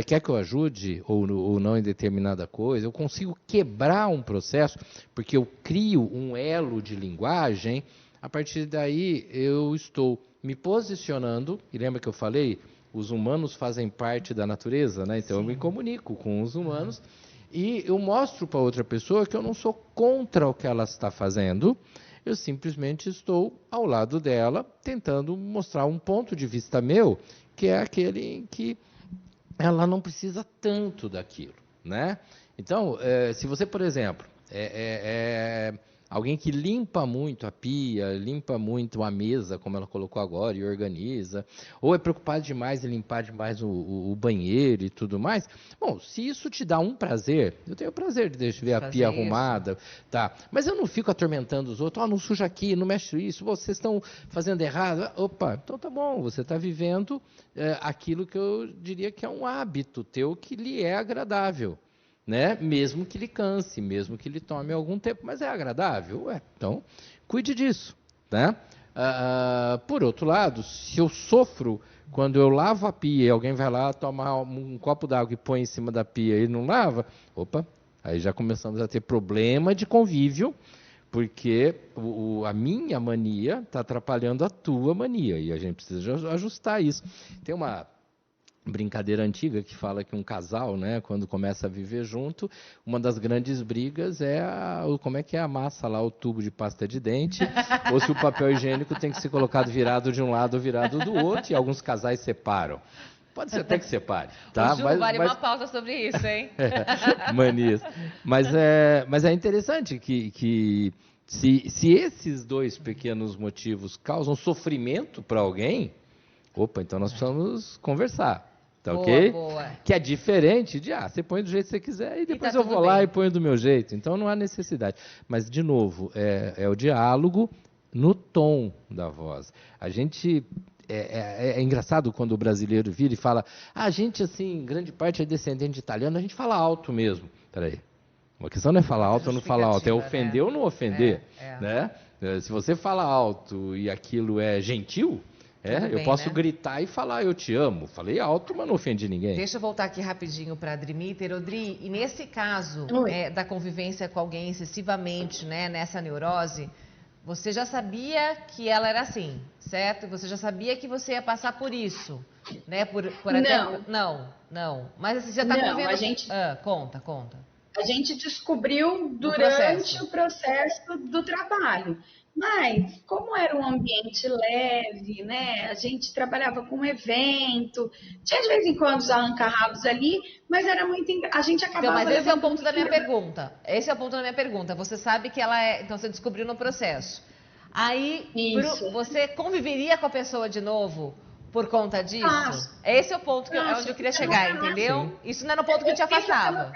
Quer que eu ajude ou não em determinada coisa, eu consigo quebrar um processo, porque eu crio um elo de linguagem, a partir daí eu estou me posicionando, e lembra que eu falei, os humanos fazem parte da natureza, né? Então eu me comunico com os humanos, e eu mostro para outra pessoa que eu não sou contra o que ela está fazendo, eu simplesmente estou ao lado dela, tentando mostrar um ponto de vista meu, que é aquele em que ela não precisa tanto daquilo, né? Então, se você, por exemplo, alguém que limpa muito a pia, limpa muito a mesa, como ela colocou agora, e organiza, ou é preocupado demais em limpar demais o banheiro e tudo mais, bom, se isso te dá um prazer, eu tenho o prazer de ver a pia arrumada, tá? Mas eu não fico atormentando os outros, não suja aqui, não mexe isso, vocês estão fazendo errado, opa, então tá bom, você está vivendo aquilo que eu diria que é um hábito teu que lhe é agradável. Né? Mesmo que lhe canse, mesmo que lhe tome algum tempo, mas é agradável? Então, cuide disso, né? Por outro lado, se eu sofro quando eu lavo a pia e alguém vai lá tomar um copo d'água e põe em cima da pia e não lava, opa, aí já começamos a ter problema de convívio, porque a minha mania está atrapalhando a tua mania, e a gente precisa ajustar isso. Tem uma brincadeira antiga que fala que um casal, né, quando começa a viver junto, uma das grandes brigas é como é que é a massa lá, o tubo de pasta de dente, ou se o papel higiênico tem que ser colocado virado de um lado ou virado do outro, e alguns casais separam. Pode ser até que separe, tá? O Ju, vale uma pausa sobre isso, hein? Manias. Mas é interessante que se esses dois pequenos motivos causam sofrimento para alguém, opa, então nós precisamos conversar. Tá, ok? Boa. Que é diferente de, você põe do jeito que você quiser e depois eu vou lá e ponho do meu jeito. Então não há necessidade. Mas, de novo, é o diálogo no tom da voz. A gente... É engraçado quando o brasileiro vira e fala, a gente, assim, grande parte é descendente de italiano, a gente fala alto mesmo. Peraí. Uma questão não é falar alto ou não falar alto, é ofender ou não ofender. Né? Se você fala alto e aquilo é gentil... eu posso gritar e falar, eu te amo. Falei alto, mas não ofendi ninguém. Deixa eu voltar aqui rapidinho para a Adrimiter. Odri, e nesse caso da convivência com alguém excessivamente, né, nessa neurose, você já sabia que ela era assim, certo? Você já sabia que você ia passar por isso, né? Não. Mas você já está convivendo... A gente... Conta. A gente descobriu durante o processo do trabalho. Mas, como era um ambiente leve, né? A gente trabalhava com evento, tinha de vez em quando os arranca-rabos ali, mas era muito... A gente acabava... Então, mas esse é o ponto da minha pergunta. Esse é o ponto da minha pergunta. Você sabe que ela é... Então, você descobriu no processo. Aí, você conviveria com a pessoa de novo por conta disso? Esse é o ponto onde eu queria chegar, entendeu? Sim. Isso não era o ponto que te afastava.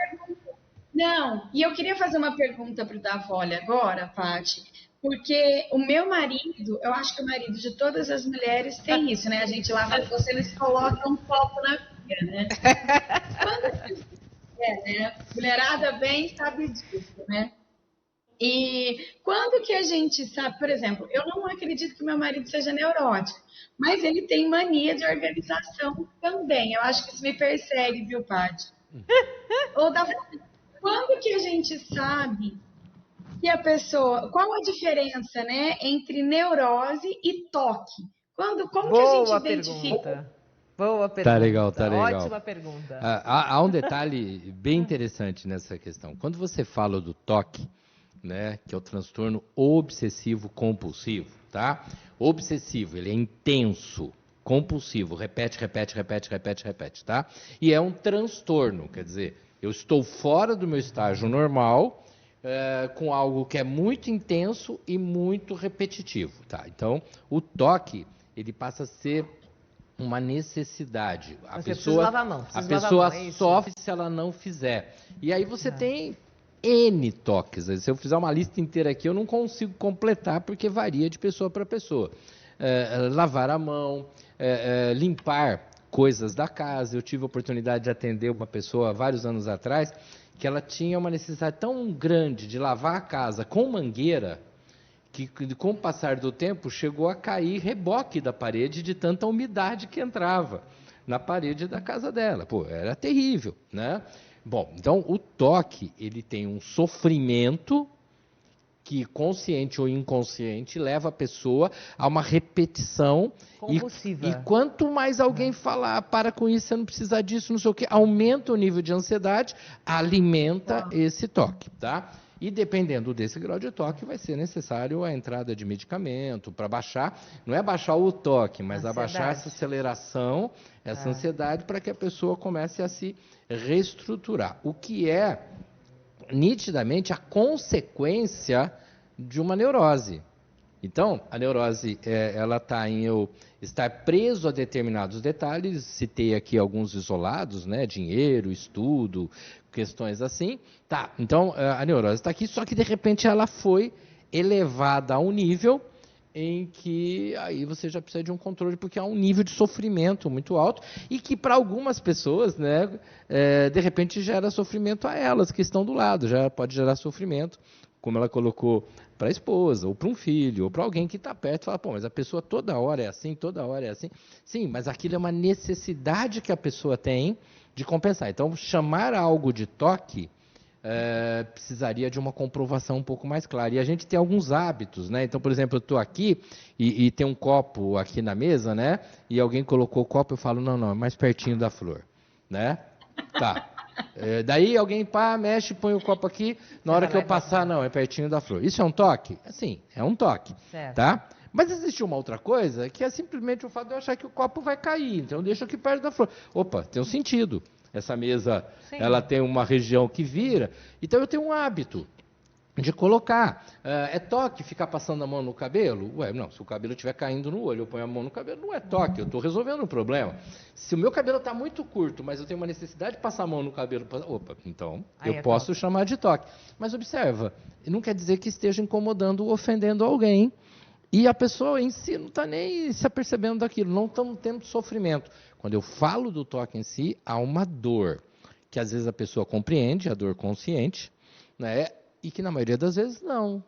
Não, e eu queria fazer uma pergunta para o Davoli agora, Paty. Porque o meu marido, eu acho que o marido de todas as mulheres tem isso, né? A gente lava você, eles colocam um copo na pia, né? Né? Mulherada bem sabe disso, né? E quando que a gente sabe, por exemplo, eu não acredito que meu marido seja neurótico, mas ele tem mania de organização também. Eu acho que isso me persegue, viu, Paty? Quando que a gente sabe... E a pessoa, qual a diferença, né, entre neurose e toque? Como que a gente identifica? Boa pergunta. Tá legal, tá legal. Ótima pergunta. Há um detalhe bem interessante nessa questão. Quando você fala do TOC, né, que é o transtorno obsessivo compulsivo, tá? Obsessivo, ele é intenso, compulsivo, repete, tá? E é um transtorno, quer dizer, eu estou fora do meu estágio normal, com algo que é muito intenso e muito repetitivo, tá? Então, o TOC, ele passa a ser uma necessidade. A pessoa sofre se ela não fizer. E aí você tem N toques. Se eu fizer uma lista inteira aqui, eu não consigo completar, porque varia de pessoa para pessoa. Lavar a mão, limpar coisas da casa. Eu tive a oportunidade de atender uma pessoa há vários anos atrás, que ela tinha uma necessidade tão grande de lavar a casa com mangueira, que com o passar do tempo chegou a cair reboque da parede de tanta umidade que entrava na parede da casa dela. Pô, era terrível, né? Bom, então o TOC, ele tem um sofrimento que, consciente ou inconsciente, leva a pessoa a uma repetição compulsiva. E quanto mais alguém falar, para com isso, você não precisa disso, não sei o quê, aumenta o nível de ansiedade, alimenta esse TOC, tá? E dependendo desse grau de TOC, vai ser necessário a entrada de medicamento para baixar, não é baixar o TOC, mas abaixar essa aceleração, essa ansiedade, para que a pessoa comece a se reestruturar. O que é, nitidamente, a consequência de uma neurose. Então, a neurose, ela está em eu estar preso a determinados detalhes, citei aqui alguns isolados, né, dinheiro, estudo, questões assim. Tá, então a neurose está aqui, só que de repente ela foi elevada a um nível em que aí você já precisa de um controle, porque há um nível de sofrimento muito alto e que para algumas pessoas, né, de repente gera sofrimento a elas que estão do lado, já pode gerar sofrimento, como ela colocou, para a esposa, ou para um filho, ou para alguém que está perto, fala, pô, mas a pessoa toda hora é assim, toda hora é assim. Sim, mas aquilo é uma necessidade que a pessoa tem de compensar. Então, chamar algo de TOC precisaria de uma comprovação um pouco mais clara. E a gente tem alguns hábitos, né? Então, por exemplo, eu estou aqui e tem um copo aqui na mesa, né? E alguém colocou o copo, eu falo, não, é mais pertinho da flor, né? Tá. Daí alguém mexe, põe o copo aqui, na hora que eu passar, não, é pertinho da flor. Isso é um toque? Sim, é um toque, tá? Mas existe uma outra coisa, que é simplesmente o fato de eu achar que o copo vai cair, então eu deixo aqui perto da flor. Opa, tem um sentido. Essa mesa, ela tem uma região que vira, então eu tenho um hábito de colocar. É toque ficar passando a mão no cabelo? Ué, não, se o cabelo estiver caindo no olho, eu ponho a mão no cabelo, não é toque, eu estou resolvendo um problema. Se o meu cabelo está muito curto, mas eu tenho uma necessidade de passar a mão no cabelo, opa, então eu posso chamar de toque. Mas observa, não quer dizer que esteja incomodando ou ofendendo alguém, e a pessoa em si não está nem se apercebendo daquilo, não estamos tendo sofrimento. Quando eu falo do toque em si, há uma dor, que às vezes a pessoa compreende, a dor consciente, né? E que na maioria das vezes não,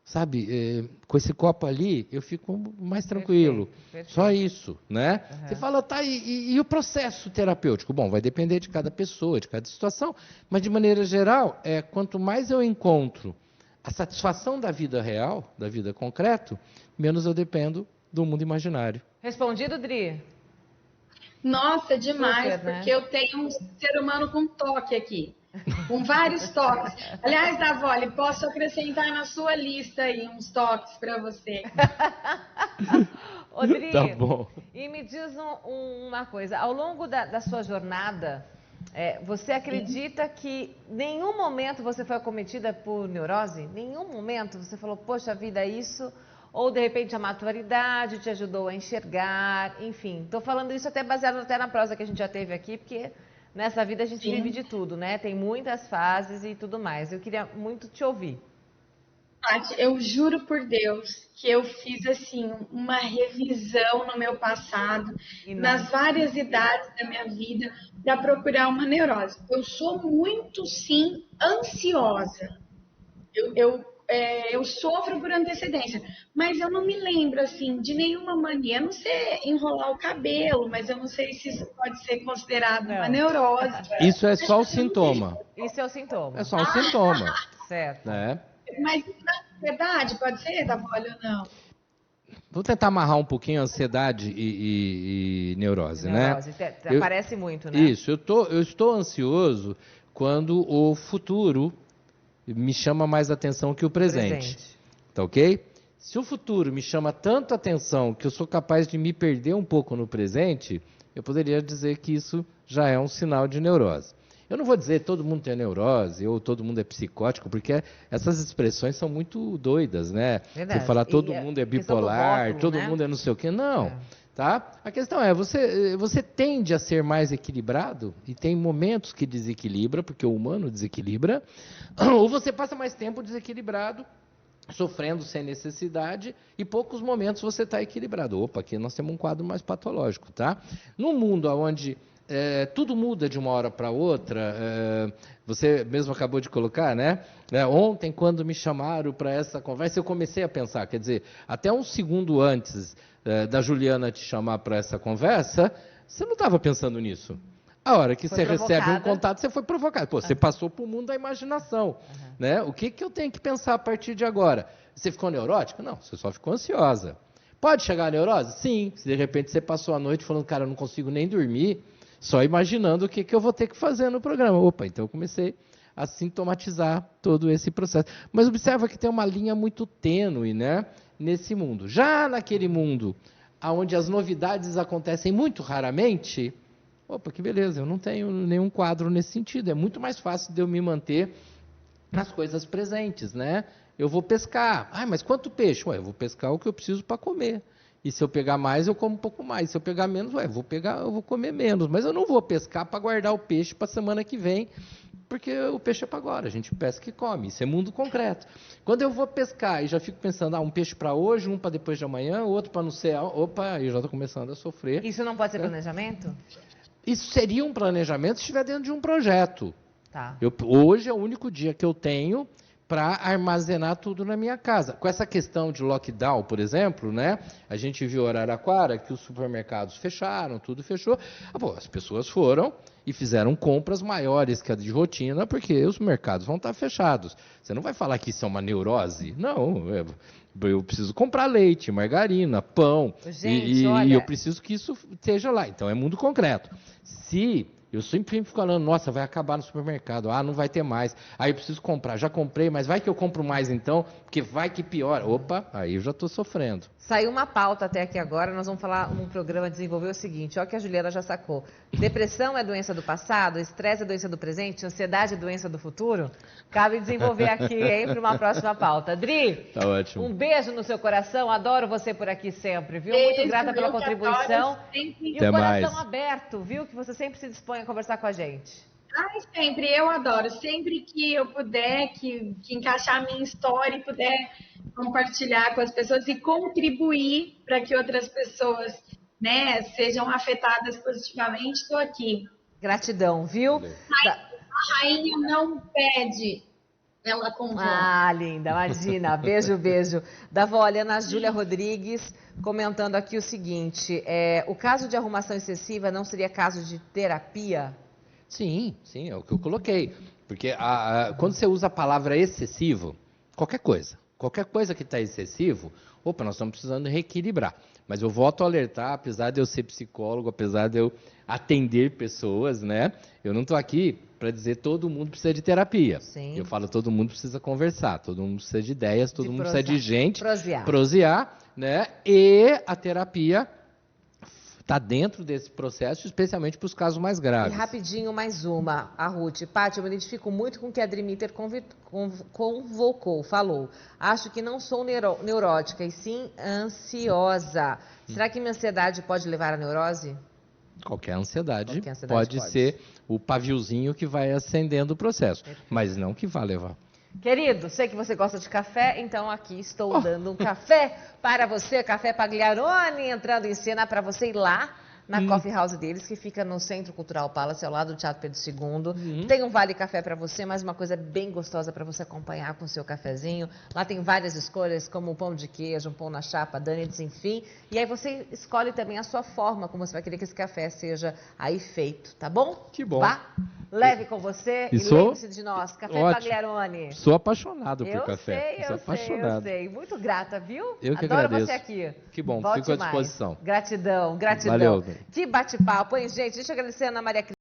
sabe? Com esse copo ali, eu fico mais tranquilo. Perfeito. Só isso, né? Uhum. Você fala, tá, e o processo terapêutico? Bom, vai depender de cada pessoa, de cada situação, mas de maneira geral, quanto mais eu encontro a satisfação da vida real, da vida concreta, menos eu dependo do mundo imaginário. Respondido, Dri? Nossa, demais, super, porque eu tenho um ser humano com toque aqui. Com vários toques. Aliás, Davoli, posso acrescentar na sua lista aí uns toques para você. Ô, Dri, tá bom. E me diz uma coisa. Ao longo da sua jornada, você acredita que nenhum momento você foi acometida por neurose? Nenhum momento você falou, poxa vida, é isso? Ou, de repente, a maturidade te ajudou a enxergar? Enfim, estou falando isso até baseado até na prosa que a gente já teve aqui, porque... Nessa vida a gente vive de tudo, né? Tem muitas fases e tudo mais. Eu queria muito te ouvir. Paty, eu juro por Deus que eu fiz, assim, uma revisão no meu passado, nas várias idades da minha vida, para procurar uma neurose. Eu sou muito, sim, ansiosa. Eu sofro por antecedência, mas eu não me lembro, assim, de nenhuma mania. Eu não sei enrolar o cabelo, mas eu não sei se isso pode ser considerado uma neurose. Isso é só o sintoma. Isso é o sintoma. É só um sintoma. Certo. Mas na verdade, pode ser, Davoli, ou não? Vou tentar amarrar um pouquinho a ansiedade e neurose, né? Aparece muito, né? Isso, eu estou ansioso quando o futuro me chama mais atenção que o presente. Tá ok? Se o futuro me chama tanto atenção que eu sou capaz de me perder um pouco no presente, eu poderia dizer que isso já é um sinal de neurose. Eu não vou dizer todo mundo tem neurose ou todo mundo é psicótico, porque essas expressões são muito doidas, né? Verdade. Você falar todo mundo é bipolar, rótulo, todo né? mundo é não sei o quê. Não, tá? A questão é, você tende a ser mais equilibrado e tem momentos que desequilibra, porque o humano desequilibra, ou você passa mais tempo desequilibrado, sofrendo sem necessidade, e poucos momentos você está equilibrado. Opa, aqui nós temos um quadro mais patológico, tá? Num mundo onde tudo muda de uma hora para outra, você mesmo acabou de colocar, né? Ontem, quando me chamaram para essa conversa, eu comecei a pensar, quer dizer, até um segundo antes da Juliana te chamar para essa conversa, você não estava pensando nisso. A hora que você recebe um contato, você foi provocado. Pô, você passou para o mundo da imaginação. Né? O que eu tenho que pensar a partir de agora? Você ficou neurótica? Não, você só ficou ansiosa. Pode chegar a neurose? Sim. Se de repente você passou a noite falando, cara, eu não consigo nem dormir, só imaginando o que eu vou ter que fazer no programa. Opa, então eu comecei a sintomatizar todo esse processo. Mas observa que tem uma linha muito tênue, né, nesse mundo. Já naquele mundo onde as novidades acontecem muito raramente, opa, que beleza, eu não tenho nenhum quadro nesse sentido. É muito mais fácil de eu me manter nas coisas presentes, né? Eu vou pescar. Ah, mas quanto peixe? Ué, eu vou pescar o que eu preciso para comer. E se eu pegar mais, eu como um pouco mais. Se eu pegar menos, eu vou comer menos. Mas eu não vou pescar para guardar o peixe para a semana que vem, porque o peixe é para agora. A gente pesca e come. Isso é mundo concreto. Quando eu vou pescar e já fico pensando, um peixe para hoje, um para depois de amanhã, outro para não sei, opa, eu já estou começando a sofrer. Isso não pode ser planejamento? Isso seria um planejamento se estiver dentro de um projeto. Tá. Hoje é o único dia que eu tenho para armazenar tudo na minha casa. Com essa questão de lockdown, por exemplo, né? A gente viu em Araraquara que os supermercados fecharam, tudo fechou. As pessoas foram e fizeram compras maiores que a de rotina, porque os mercados vão estar fechados. Você não vai falar que isso é uma neurose? Não, eu preciso comprar leite, margarina, pão, gente, e eu preciso que isso esteja lá. Então é mundo concreto. Se eu sempre fico falando, nossa, vai acabar no supermercado, não vai ter mais, aí eu preciso comprar, já comprei, mas vai que eu compro mais então, porque vai que piora. Opa, aí eu já estou sofrendo. Saiu uma pauta até aqui agora, nós vamos falar num programa desenvolver o seguinte, ó que a Juliana já sacou. Depressão é doença do passado, estresse é doença do presente, ansiedade é doença do futuro? Cabe desenvolver aqui, hein, para uma próxima pauta. Dri, tá ótimo. Um beijo no seu coração, adoro você por aqui sempre, viu? Muito grata pela contribuição. E o coração aberto, viu? Que você sempre se dispõe a conversar com a gente. Sempre, eu adoro. Sempre que eu puder, que encaixar a minha história e puder compartilhar com as pessoas e contribuir para que outras pessoas, né, sejam afetadas positivamente, estou aqui. Gratidão, viu? A rainha não pede, ela convoca. Linda, imagina. Beijo, beijo. Da vó, Ana Júlia Rodrigues, comentando aqui o seguinte, o caso de arrumação excessiva não seria caso de terapia? Sim, é o que eu coloquei. Porque quando você usa a palavra excessivo, qualquer coisa que está excessivo, nós estamos precisando reequilibrar. Mas eu volto a alertar, apesar de eu ser psicólogo, apesar de eu atender pessoas, né? Eu não estou aqui para dizer todo mundo precisa de terapia. Sim. Eu falo todo mundo precisa conversar, todo mundo precisa de ideias, todo mundo precisa de gente. Prosear, né? E a terapia está dentro desse processo, especialmente para os casos mais graves. E rapidinho, mais uma, a Ruth. Paty, eu me identifico muito com o que a Drimiter falou. Acho que não sou neurótica, e sim ansiosa. Será que minha ansiedade pode levar à neurose? Qualquer ansiedade pode ser o paviozinho que vai acendendo o processo, mas não que vá levar. Querido, sei que você gosta de café, então aqui estou dando um café para você, Café Pagliarone, entrando em cena para você ir lá na Coffee House deles, que fica no Centro Cultural Palace, ao lado do Teatro Pedro II. Tem um vale café para você, mas uma coisa bem gostosa para você acompanhar com o seu cafezinho. Lá tem várias escolhas, como o pão de queijo, um pão na chapa, donuts, enfim. E aí você escolhe também a sua forma, como você vai querer que esse café seja aí feito, tá bom? Que bom. Vá, leve com você e lembre-se de nós. Café Pagliarone. Sou apaixonado por café. Eu sei. Muito grata, viu? Eu que Adoro agradeço. você aqui. Que bom, Volte fico à mais. disposição. Gratidão. Valeu. Que bate-papo, hein, gente? Deixa eu agradecer a Ana Maria Cristina.